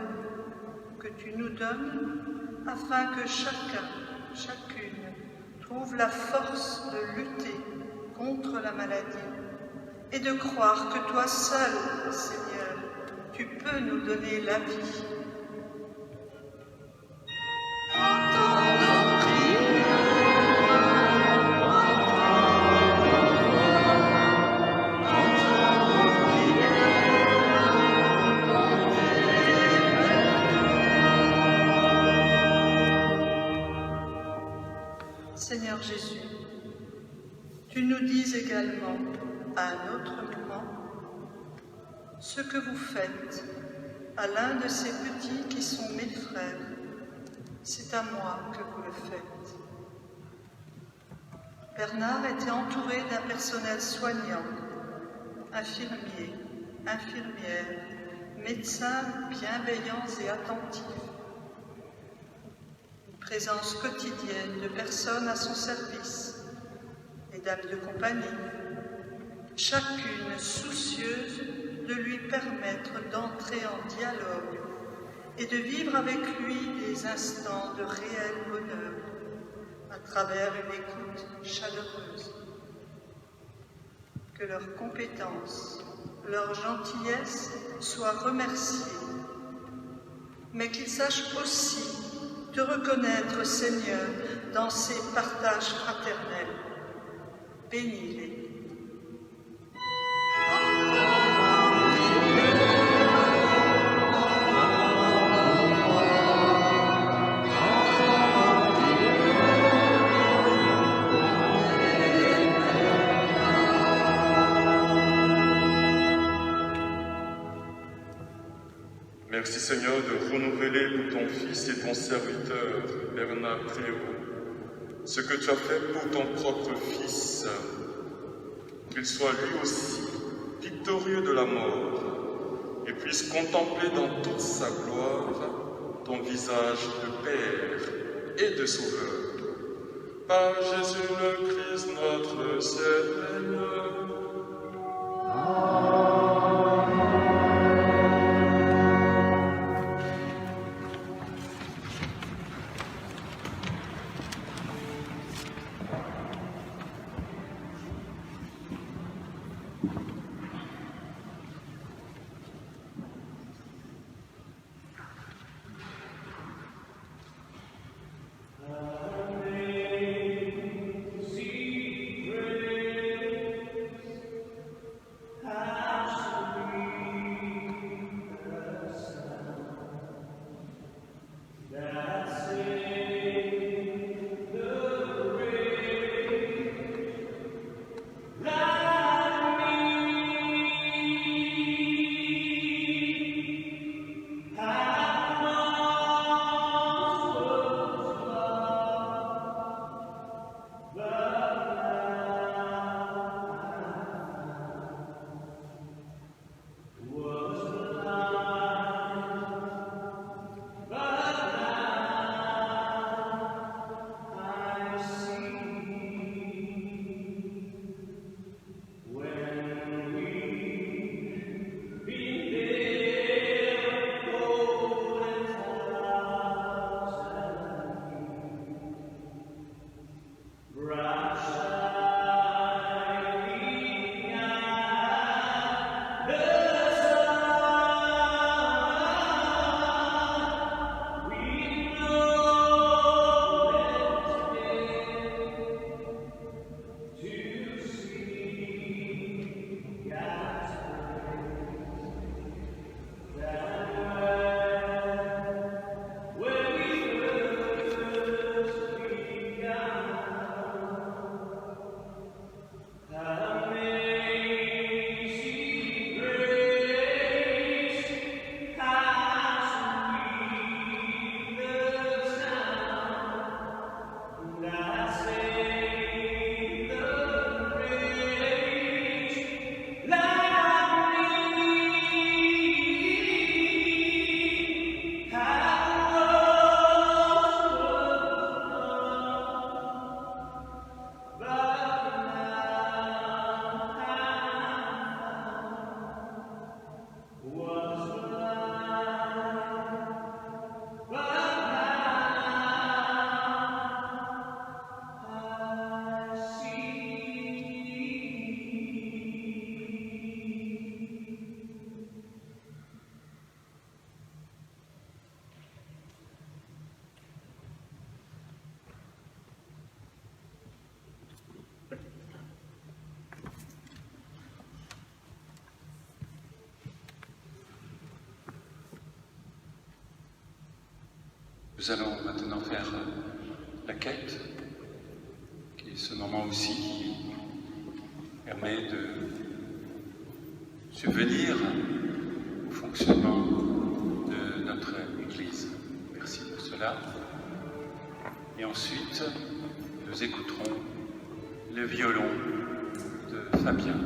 que tu nous donnes afin que chacun, chacune trouve la force de lutter contre la maladie et de croire que toi seul, Seigneur, tu peux nous donner la vie. Seigneur Jésus, tu nous dis également à un autre moment ce que vous faites à l'un de ces petits qui sont mes frères, c'est à moi que vous le faites. Bernard était entouré d'un personnel soignant, infirmiers, infirmières, médecins bienveillants et attentifs. Présence quotidienne de personnes à son service, les dames de compagnie, chacune soucieuse de lui permettre d'entrer en dialogue et de vivre avec lui des instants de réel bonheur à travers une écoute chaleureuse. Que leur compétence, leur gentillesse soient remerciées, mais qu'ils sachent aussi te reconnaître, Seigneur, dans ces partages fraternels. Bénis-les. Merci Seigneur de renouveler pour ton Fils et ton serviteur Bernard Préau ce que tu as fait pour ton propre Fils, qu'il soit lui aussi victorieux de la mort et puisse contempler dans toute sa gloire ton visage de Père et de Sauveur. Par Jésus le Christ notre Seigneur. Nous allons maintenant faire la quête, qui est ce moment aussi qui permet de subvenir au fonctionnement de notre Église. Merci pour cela. Et ensuite, nous écouterons le violon de Fabien.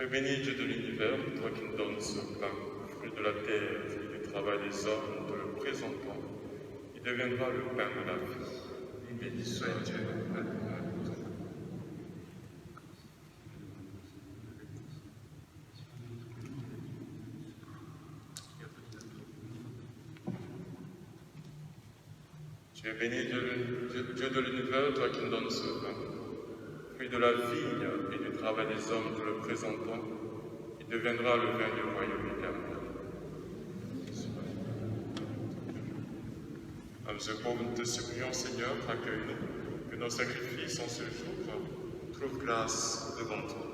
Tu es béni, Dieu de l'univers, toi qui nous donnes ce pain, fruit de la terre et du travail des hommes, nous te le présentons. Il deviendra le pain de la vie. Béni soit Dieu. Tu es béni, Dieu de l'univers, toi qui nous donnes ce pain, fruit de la vigne et du travail des hommes, nous te le présentons. Il deviendra le vin du royaume éternel. Âmes et pauvres, nous te supplions, Seigneur, accueille-nous, que nos sacrifices en ce jour trouvent grâce devant toi.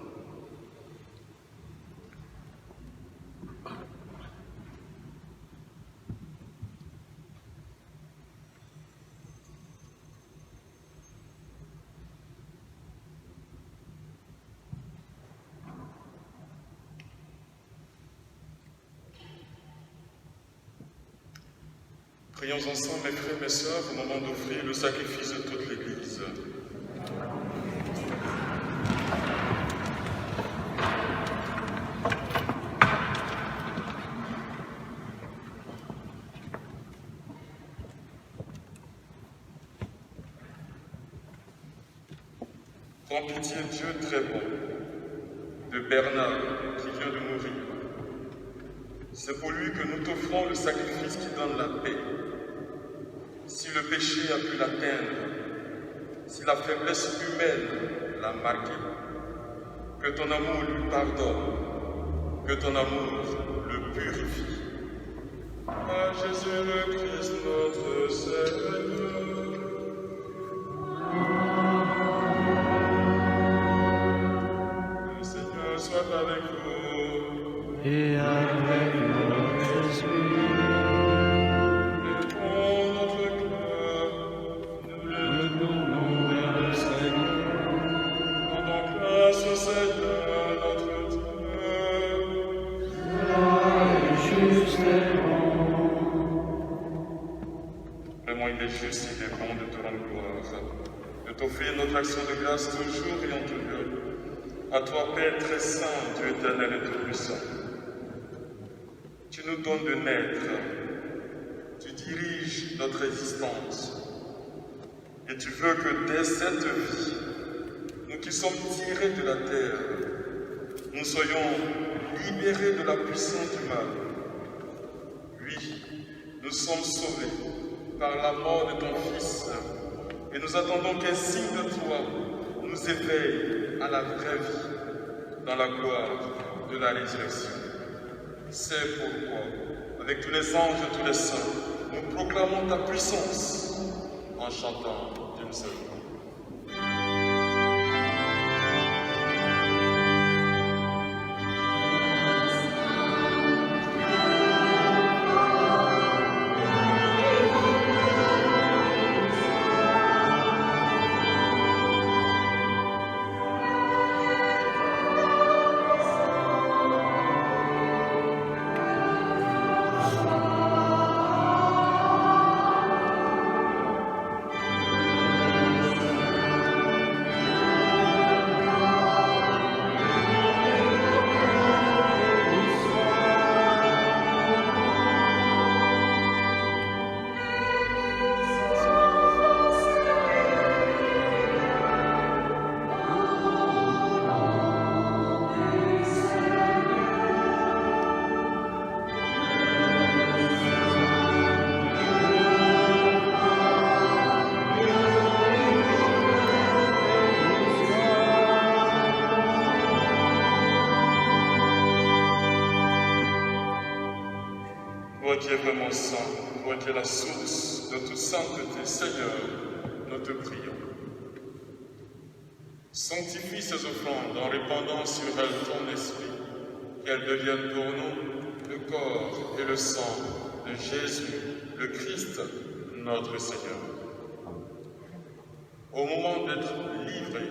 Prions ensemble, mes frères et mes sœurs, au moment d'offrir le sacrifice de toute l'Église. Prends pitié, Dieu très bon, de Bernard qui vient de mourir. C'est pour lui que nous t'offrons le sacrifice qui donne la paix. Si le péché a pu l'atteindre, si la faiblesse humaine l'a marqué, que ton amour lui pardonne, que ton amour le purifie. À Jésus le Christ notre Seigneur. Le Seigneur soit avec vous. Et avec notre esprit. Juste, il est bon de te rendre gloire, de t'offrir notre action de grâce toujours et en tout lieu. À toi, Père très saint, Dieu éternel et tout-puissant. Tu nous donnes de naître, tu diriges notre existence, et tu veux que dès cette vie, nous qui sommes tirés de la terre, nous soyons libérés de la puissance du mal. Oui, nous sommes sauvés par la mort de ton Fils, et nous attendons qu'un signe de toi nous éveille à la vraie vie, dans la gloire de la résurrection. C'est pourquoi, avec tous les anges et tous les saints, nous proclamons ta puissance en chantant d'une seule voix. Toi qui es vraiment saint, toi qui es la source de toute sainteté, Seigneur, nous te prions. Sanctifie ces offrandes en répandant sur elles ton esprit, qu'elles deviennent pour nous le corps et le sang de Jésus, le Christ, notre Seigneur. Au moment d'être livré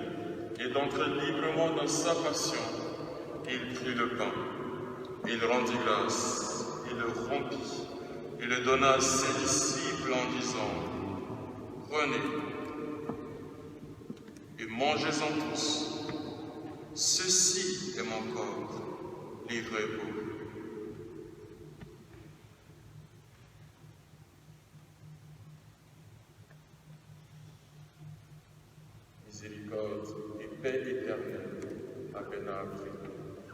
et d'entrer librement dans sa passion, il prit le pain, il rendit grâce, il le rompit, et le donna à ses disciples en disant, « Prenez et mangez-en tous, ceci est mon corps, livré pour vous. Miséricorde et paix éternelle à Bénard,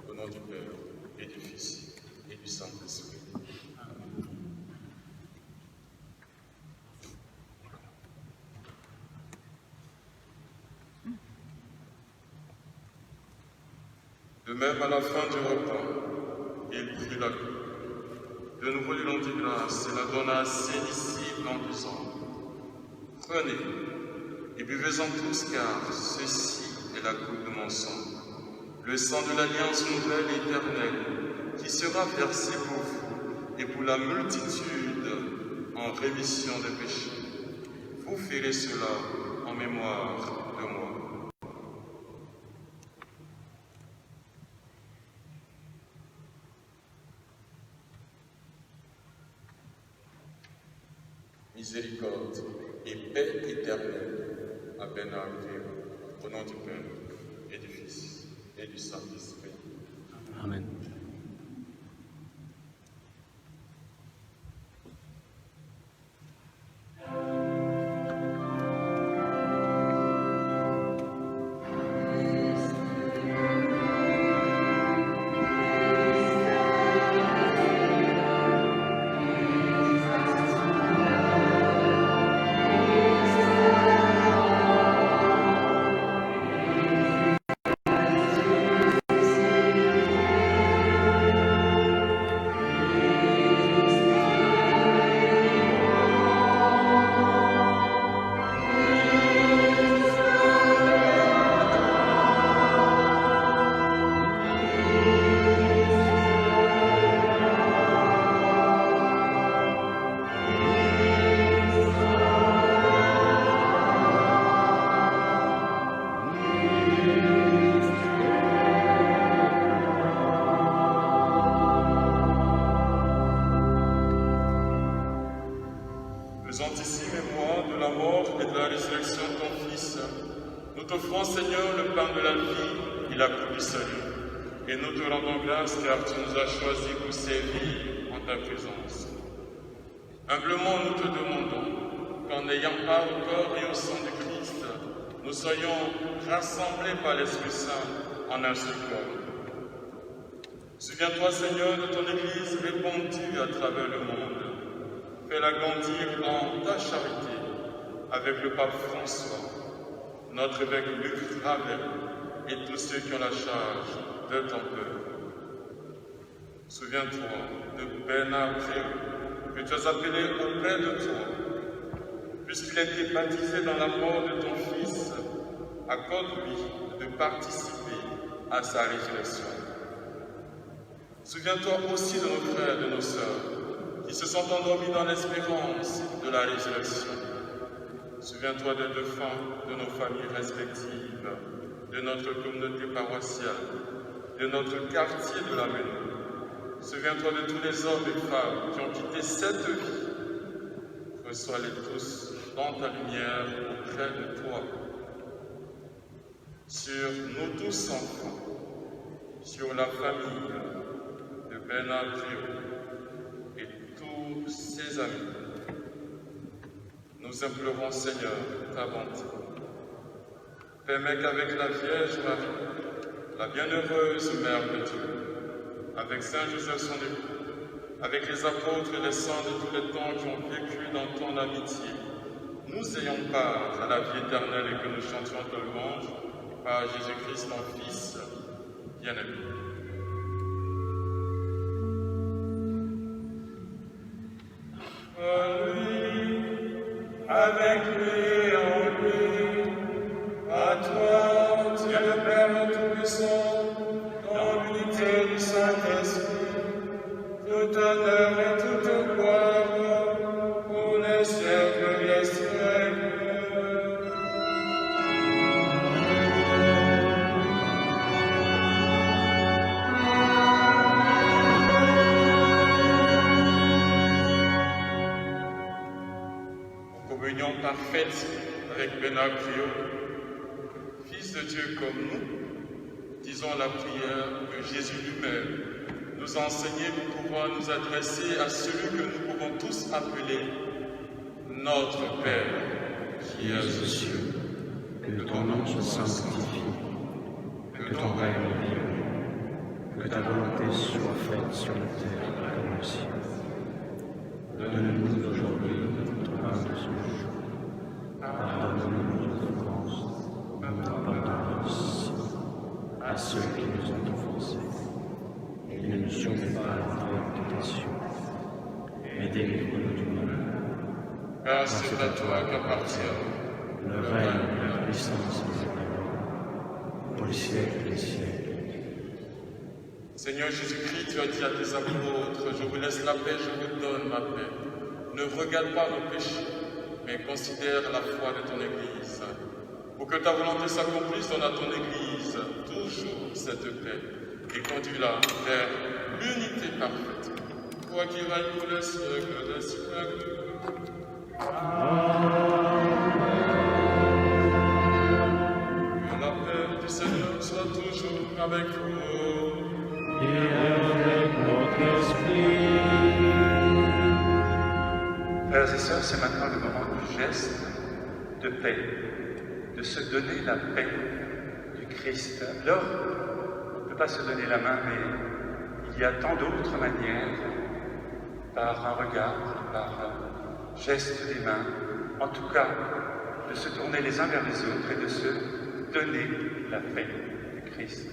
au nom du Père et du Fils et du Saint-Esprit. Amen. De même, à la fin du repas, il prit la coupe. De nouveau, il rendit grâce et la donna à ses disciples en disant: Prenez et buvez-en tous, car ceci est la coupe de mon sang, le sang de l'alliance nouvelle et éternelle, qui sera versé pour vous et pour la multitude en rémission des péchés. Vous ferez cela en mémoire de moi. Miséricorde et paix éternelle à Bénard, au nom du Père et du Fils et du Saint-Esprit. Amen. Faisant ici mémoire de la mort et de la résurrection de ton Fils, nous t'offrons, Seigneur, le pain de la vie et la coupe du salut. Et nous te rendons grâce car tu nous as choisis pour servir en ta présence. Humblement, nous te demandons qu'en ayant part au corps et au sang de Christ, nous soyons rassemblés par l'Esprit Saint en un seul corps. Souviens-toi, Seigneur, de ton Église répandue à travers le monde. Fais-la grandir en ta charité avec le pape François, notre évêque Luc Ravel et tous ceux qui ont la charge de ton peuple. Souviens-toi de Bénard que tu as appelé auprès de toi. Puisqu'il a été baptisé dans la mort de ton Fils, accorde-lui de participer à sa résurrection. Souviens-toi aussi de nos frères et de nos sœurs qui se sont endormis dans l'espérance de la résurrection. Souviens-toi des défunts de nos familles respectives, de notre communauté paroissiale, de notre quartier de la Méno. Souviens-toi de tous les hommes et femmes qui ont quitté cette vie. Reçois-les tous dans ta lumière auprès de toi. Sur nous tous enfants, sur la famille de Bénard et tous ses amis, nous implorons, Seigneur, ta bonté. Permets qu'avec la Vierge Marie, la bienheureuse Mère de Dieu, avec Saint Joseph son époux, avec les apôtres et les saints de tous les temps qui ont vécu dans ton amitié, nous ayons part à la vie éternelle et que nous chantions ton louange par Jésus-Christ, ton Fils bien-aimé. Avec lui, en lui, à toi, Dieu le Père Tout-Puissant, dans l'unité du Saint-Esprit, tout honneur et toute gloire, pour les siècles des siècles. Parfaite avec Bénard, Fils de Dieu comme nous, disons la prière que Jésus lui-même nous a enseignée pour pouvoir nous adresser à celui que nous pouvons tous appeler notre Père, qui est aux cieux. Que ton nom soit sanctifié, que ton règne vienne, que ta volonté soit faite sur la terre comme au ciel. Donne-nous aujourd'hui notre pain de ce jour. Pardonne-nous nos offenses, comme nous pardonnons aussi à ceux qui nous ont offensés. Et ne nous soumets pas à l'entrée en tentation, mais délivre-nous du mal. Car c'est à toi qu'appartient le règne, la puissance et la gloire, pour les siècles des siècles. Seigneur Jésus-Christ, tu as dit à tes apôtres, je vous laisse la paix, je vous donne ma paix. Ne regarde pas nos péchés, mais considère la foi de ton Église. Pour que ta volonté s'accomplisse, donne à ton Église toujours cette paix et conduis-la vers l'unité parfaite. Toi qui règnes pour les siècles des siècles. Que la paix du Seigneur soit toujours avec vous. Et avec notre esprit. Frères et sœurs, c'est maintenant le moment du geste de paix, de se donner la paix du Christ. Alors, on ne peut pas se donner la main, mais il y a tant d'autres manières, par un regard, par un geste des mains, en tout cas, de se tourner les uns vers les autres et de se donner la paix du Christ.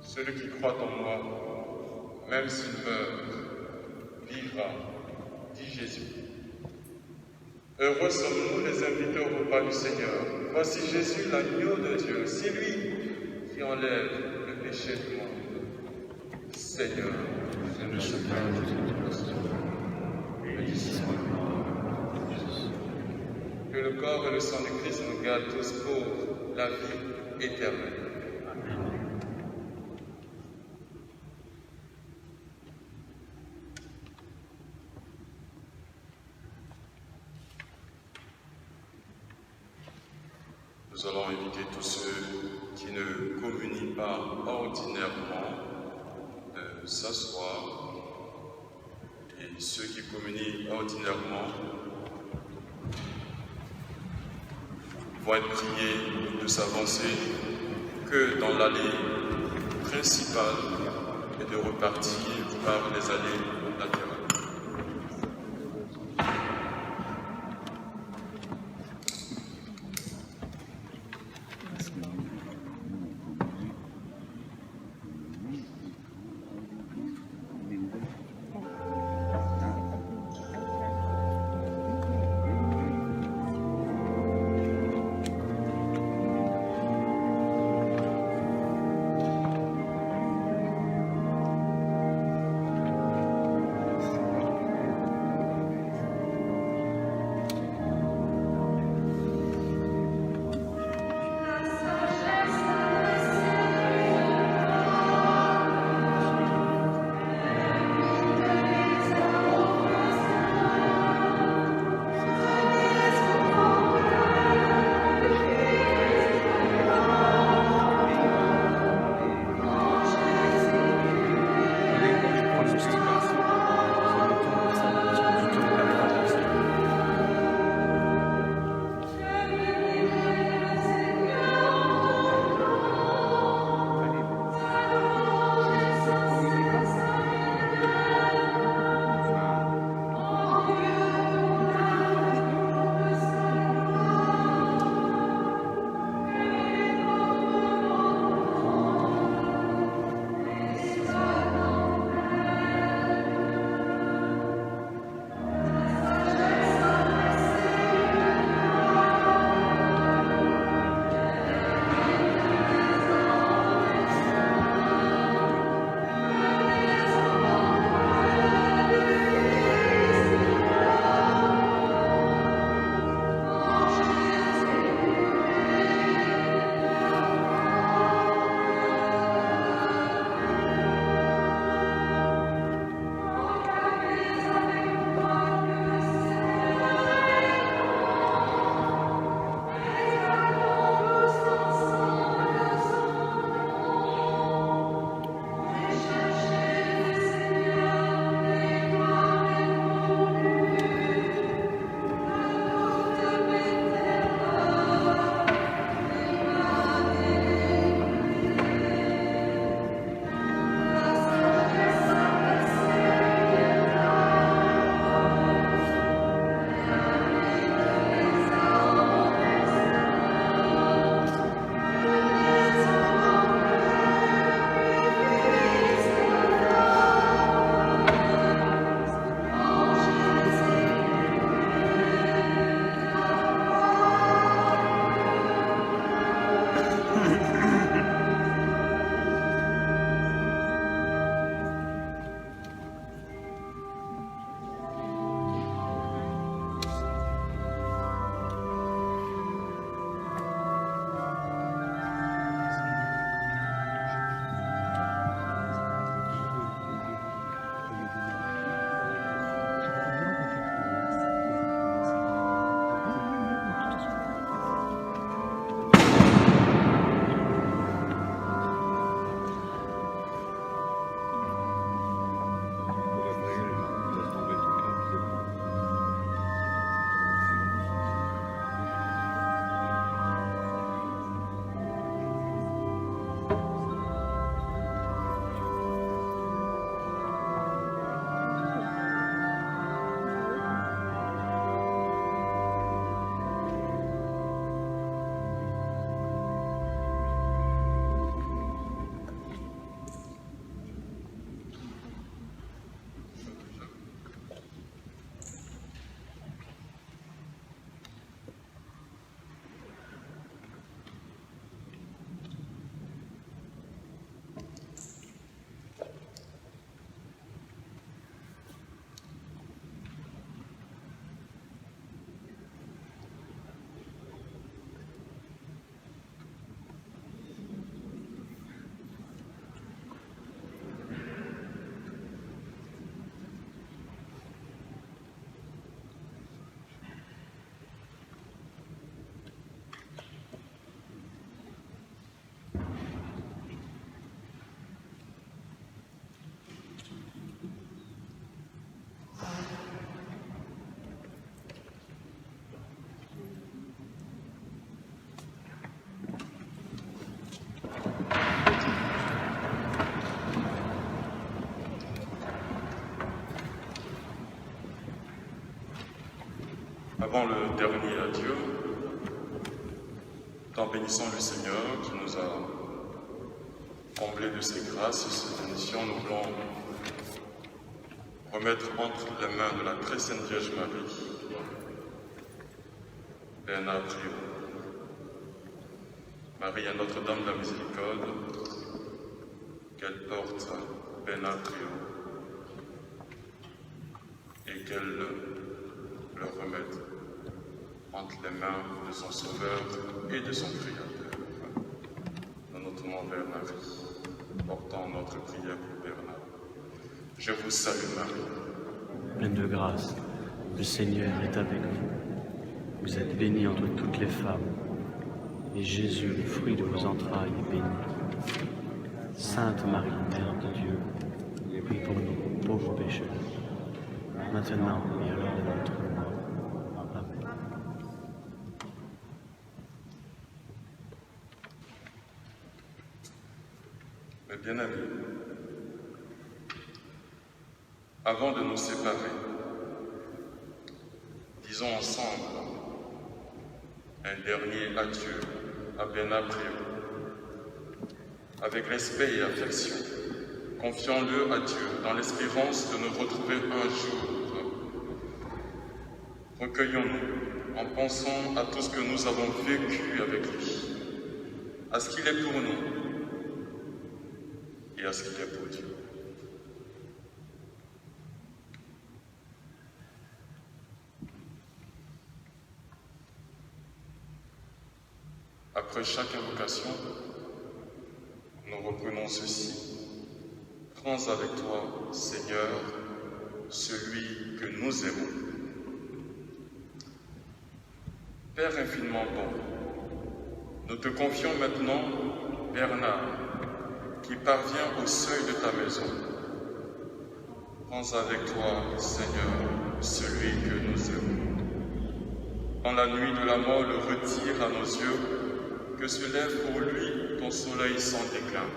Celui qui croit en moi, même s'il meurt, vivra, dit Jésus. Heureux sommes-nous les invités au repas du Seigneur. Voici Jésus, l'agneau de Dieu. C'est lui qui enlève le péché du monde. Seigneur, je ne suis pas que le corps et le sang du Christ nous gardent tous pour la vie éternelle. Nous allons inviter tous ceux qui ne communient pas ordinairement de s'asseoir et ceux qui communient ordinairement vont être priés de s'avancer que dans l'allée principale et de repartir par les allées latérales. Avant le dernier adieu, en bénissant le Seigneur qui nous a comblés de ses grâces et ses bénédictions, nous voulons remettre entre les mains de la très sainte Vierge Marie Bernard Priault. Marie est Notre-Dame de la Miséricorde, qu'elle porte Bernard Priault et qu'elle le remette entre les mains de son Sauveur et de son Créateur. Nous nous tournons vers Marie, portant notre prière pour Bernard. Je vous salue Marie. Pleine de grâce, le Seigneur est avec vous. Vous êtes bénie entre toutes les femmes, et Jésus, le fruit de vos entrailles, est béni. Sainte Marie, Mère de Dieu, prie pour nous, pauvres pécheurs, maintenant et à l'heure de notre mort. Amen. Mes bien-aimés, avant de nous séparer, disons ensemble un dernier adieu à Bernard Priault. Avec respect et affection, confions-le à Dieu dans l'espérance de nous retrouver un jour. Recueillons-nous en pensant à tout ce que nous avons vécu avec lui, à ce qu'il est pour nous et à ce qu'il est pour Dieu. Après chaque invocation, nous reprenons ceci. Prends avec toi, Seigneur, celui que nous aimons. Père infiniment bon, nous te confions maintenant Bernard, qui parvient au seuil de ta maison. Prends avec toi, Seigneur, celui que nous aimons. Quand la nuit de la mort le retire à nos yeux, que se lève pour lui ton soleil sans déclin.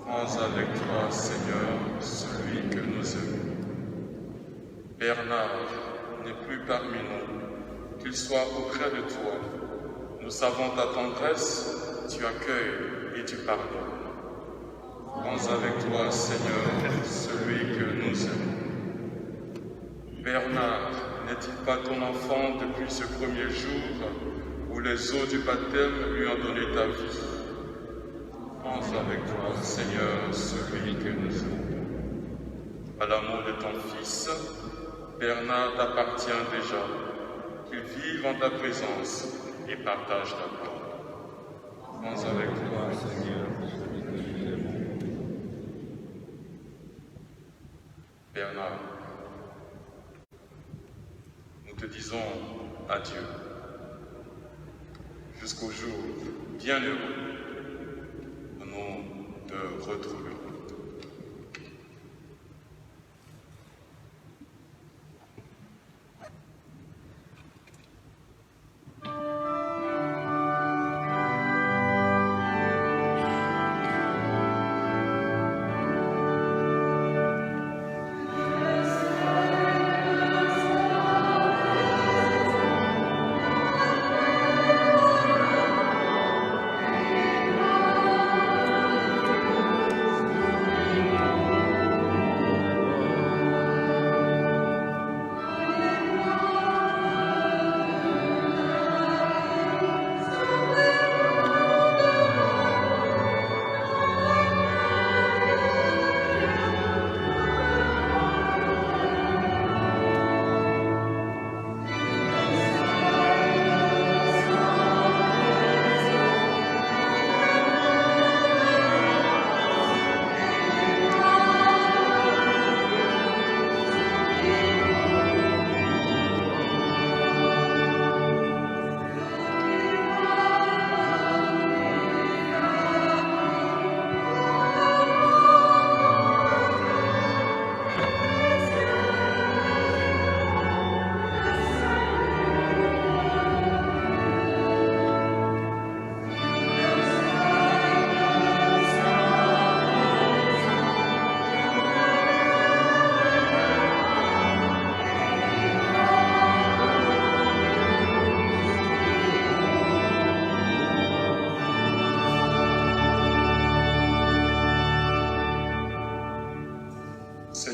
Prends avec toi, Seigneur, celui que nous aimons. Bernard n'est plus parmi nous, qu'il soit auprès de toi. Nous savons ta tendresse, tu accueilles et tu pardonnes. Prends avec toi, Seigneur, celui que nous aimons. Bernard n'est-il pas ton enfant depuis ce premier jour où les eaux du baptême lui ont donné ta vie? Prends avec toi, Seigneur, celui que nous aimons. À l'amour de ton Fils, Bernard t'appartient déjà, qu'il vive en ta présence et partage ta gloire. Prends avec toi, Seigneur, celui que nous aimons. Bernard, nous te disons adieu. Jusqu'au jour bienheureux où nous te retrouverons.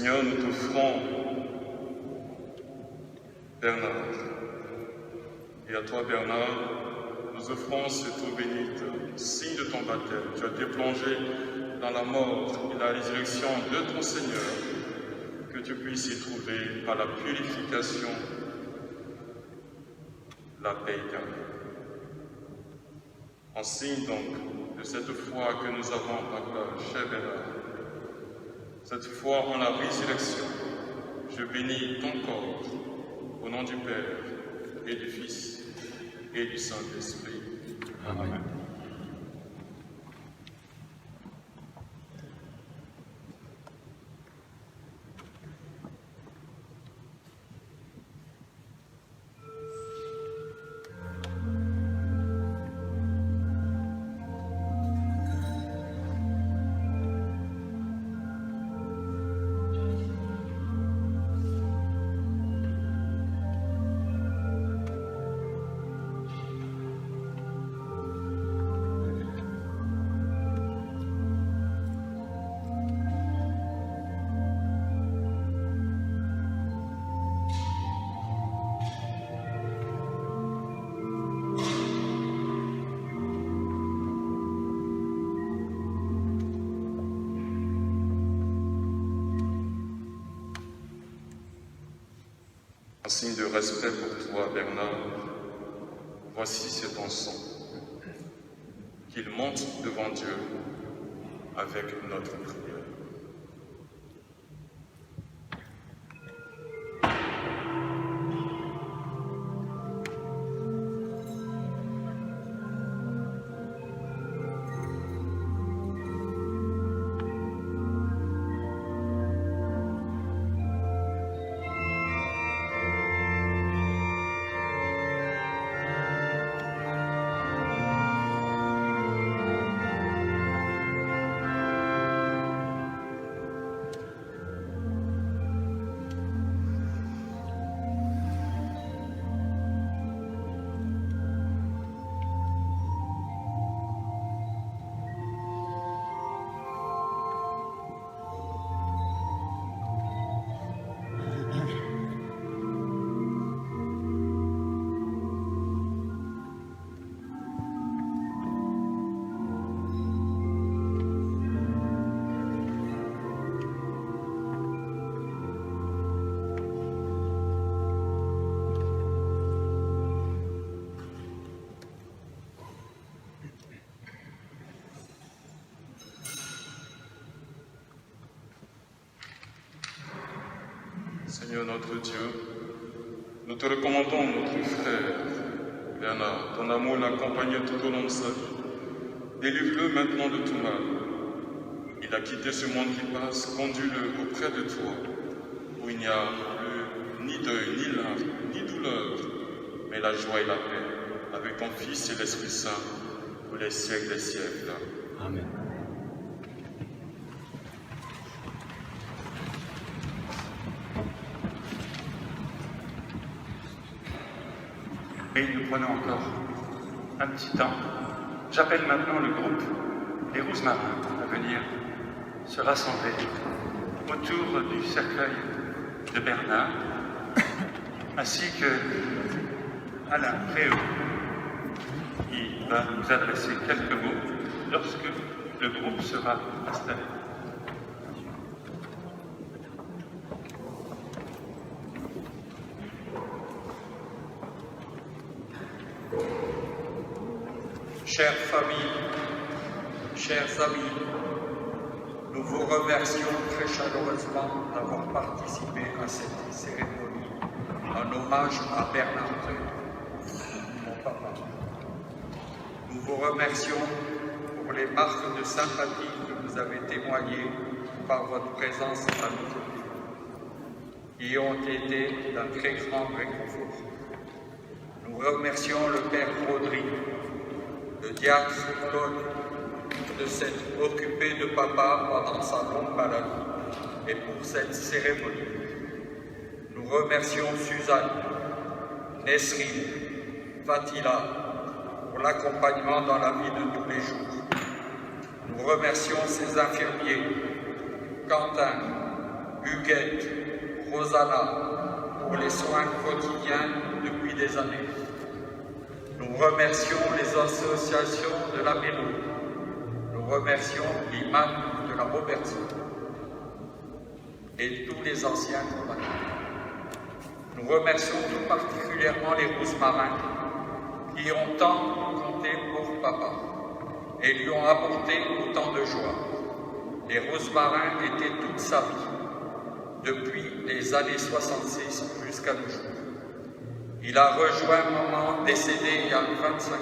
Seigneur, nous t'offrons Bernard. Et à toi, Bernard, nous offrons cette eau bénite, signe de ton baptême. Tu as été plongé dans la mort et la résurrection de ton Seigneur, que tu puisses y trouver par la purification la paix éternelle. En signe donc de cette foi que nous avons, Papa, cher Bernard, cette foi en la résurrection, je bénis ton corps au nom du Père et du Fils et du Saint-Esprit. Amen. En signe de respect pour toi, Bernard, voici cet encens. Qu'il monte devant Dieu avec notre prière. Seigneur notre Dieu, nous te recommandons notre frère Bernard. Ton amour l'accompagne tout au long de sa vie. Délivre-le maintenant de tout mal. Il a quitté ce monde qui passe, conduis-le auprès de toi, où il n'y a plus ni deuil, ni larmes, ni douleur, mais la joie et la paix, avec ton Fils et l'Esprit Saint, pour les siècles des siècles. Amen. Et nous prenons encore un petit temps. J'appelle maintenant le groupe des Rouges Marins à venir se rassembler autour du cercueil de Bernard, ainsi que Alain Préau, qui va nous adresser quelques mots lorsque le groupe sera installé. Chères familles, chers amis, nous vous remercions très chaleureusement d'avoir participé à cette cérémonie en hommage à Bernard Préau, mon papa. Nous vous remercions pour les marques de sympathie que vous avez témoignées par votre présence à nos côtés, qui ont été d'un très grand réconfort. Nous remercions le Père Rodrigue, le diacre Claude, de s'être occupé de papa pendant sa longue maladie et pour cette cérémonie. Nous remercions Suzanne, Nesrine, Fatila pour l'accompagnement dans la vie de tous les jours. Nous remercions ses infirmiers, Quentin, Huguette, Rosanna, pour les soins quotidiens depuis des années. Nous remercions les associations de la Méno. Nous remercions l'imam de la Robertson et tous les anciens combattants. Nous remercions tout particulièrement les Rousmarins qui ont tant compté pour papa et lui ont apporté autant de joie. Les Rousmarins étaient toute sa vie, depuis les années 66 jusqu'à nos jours. Il a rejoint maman décédée il y a 25 ans.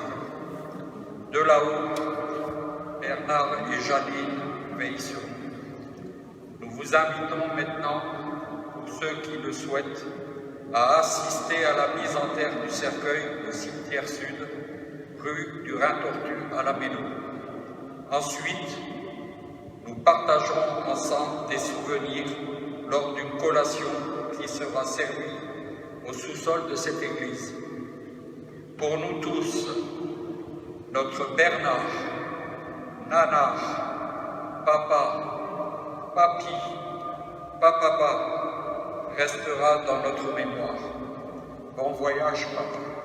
De là-haut, Bernard et Janine veillent sur nous. Nous vous invitons maintenant, pour ceux qui le souhaitent, à assister à la mise en terre du cercueil au cimetière sud, rue du Rhin-Tortue à la Méno. Ensuite, nous partagerons ensemble des souvenirs lors d'une collation qui sera servie au sous-sol de cette église. Pour nous tous, notre Bernard, Nana, Papa, Papi, Papa restera dans notre mémoire. Bon voyage, Papa.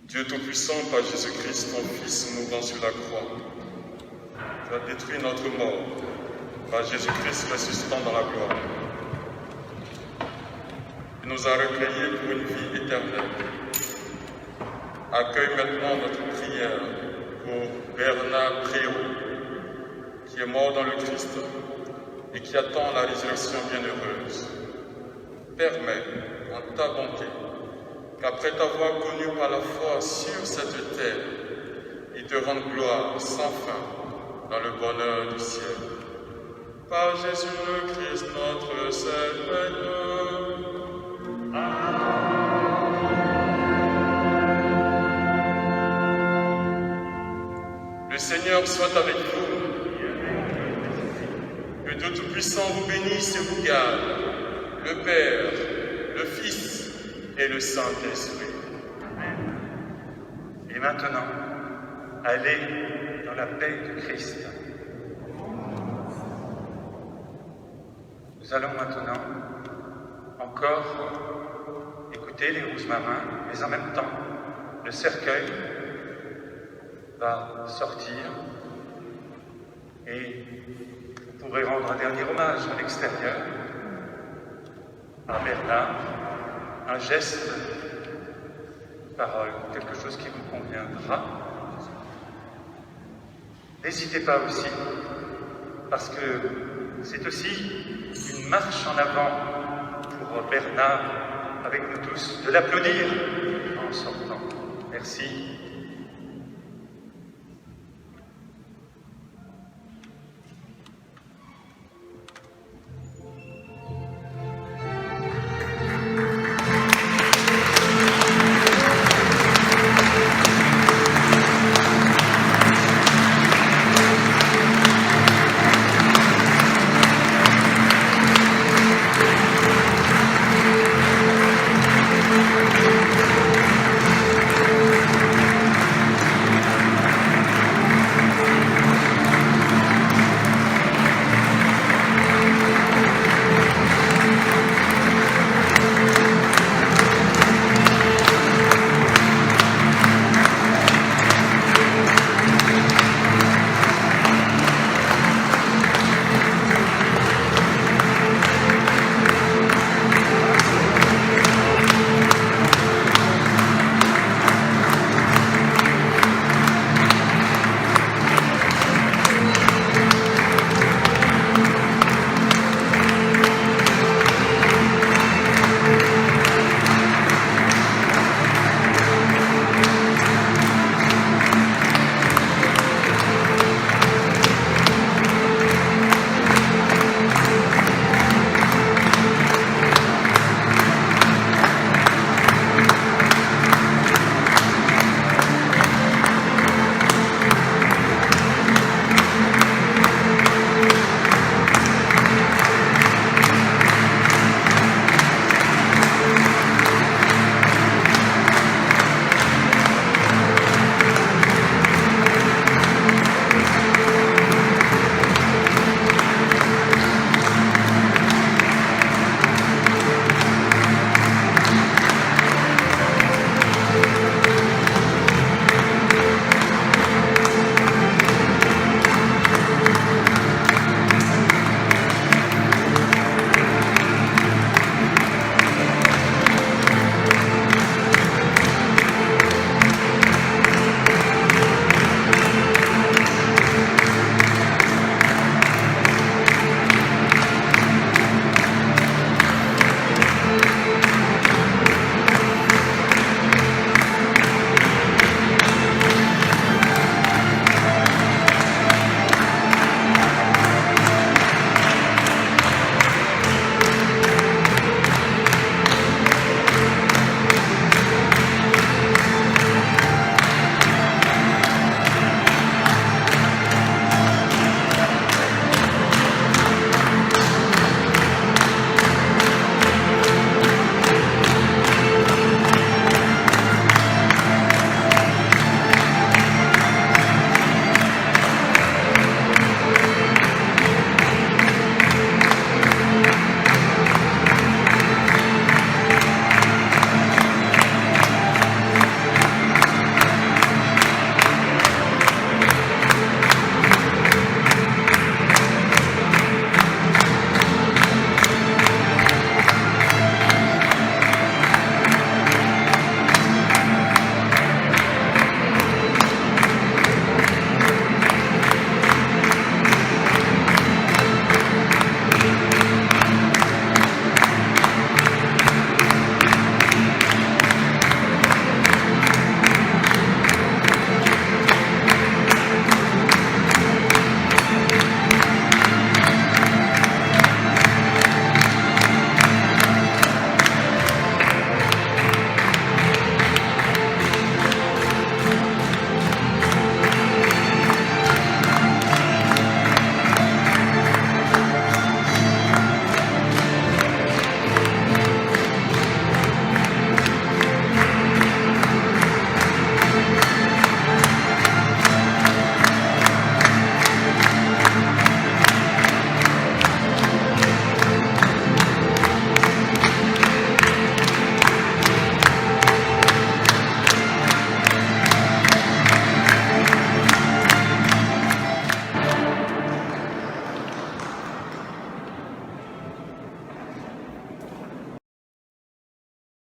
Dieu Tout-Puissant, par Jésus-Christ, ton Fils, mourant sur la croix, tu as détruit notre mort, par Jésus-Christ ressuscitant dans la gloire. Il nous a recueillis pour une vie éternelle. Accueille maintenant notre prière pour Bernard Préau, qui est mort dans le Christ et qui attend la résurrection bienheureuse. Permets, en ta bonté, qu'après t'avoir connu par la foi sur cette terre, il te rende gloire sans fin dans le bonheur du ciel. Par Jésus le Christ, notre Seigneur. Le Seigneur soit avec vous. Que Dieu Tout-Puissant vous bénisse et vous garde, le Père, le Fils et le Saint-Esprit. Et maintenant, allez dans la paix de Christ. Nous allons maintenant encore écouter les rousmarins, mais en même temps, le cercueil va sortir et vous pourrez rendre un dernier hommage à l'extérieur à Bernard, un geste, une parole, quelque chose qui vous conviendra. N'hésitez pas aussi, parce que c'est aussi une marche en avant pour Bernard, avec nous tous, de l'applaudir en sortant. Merci.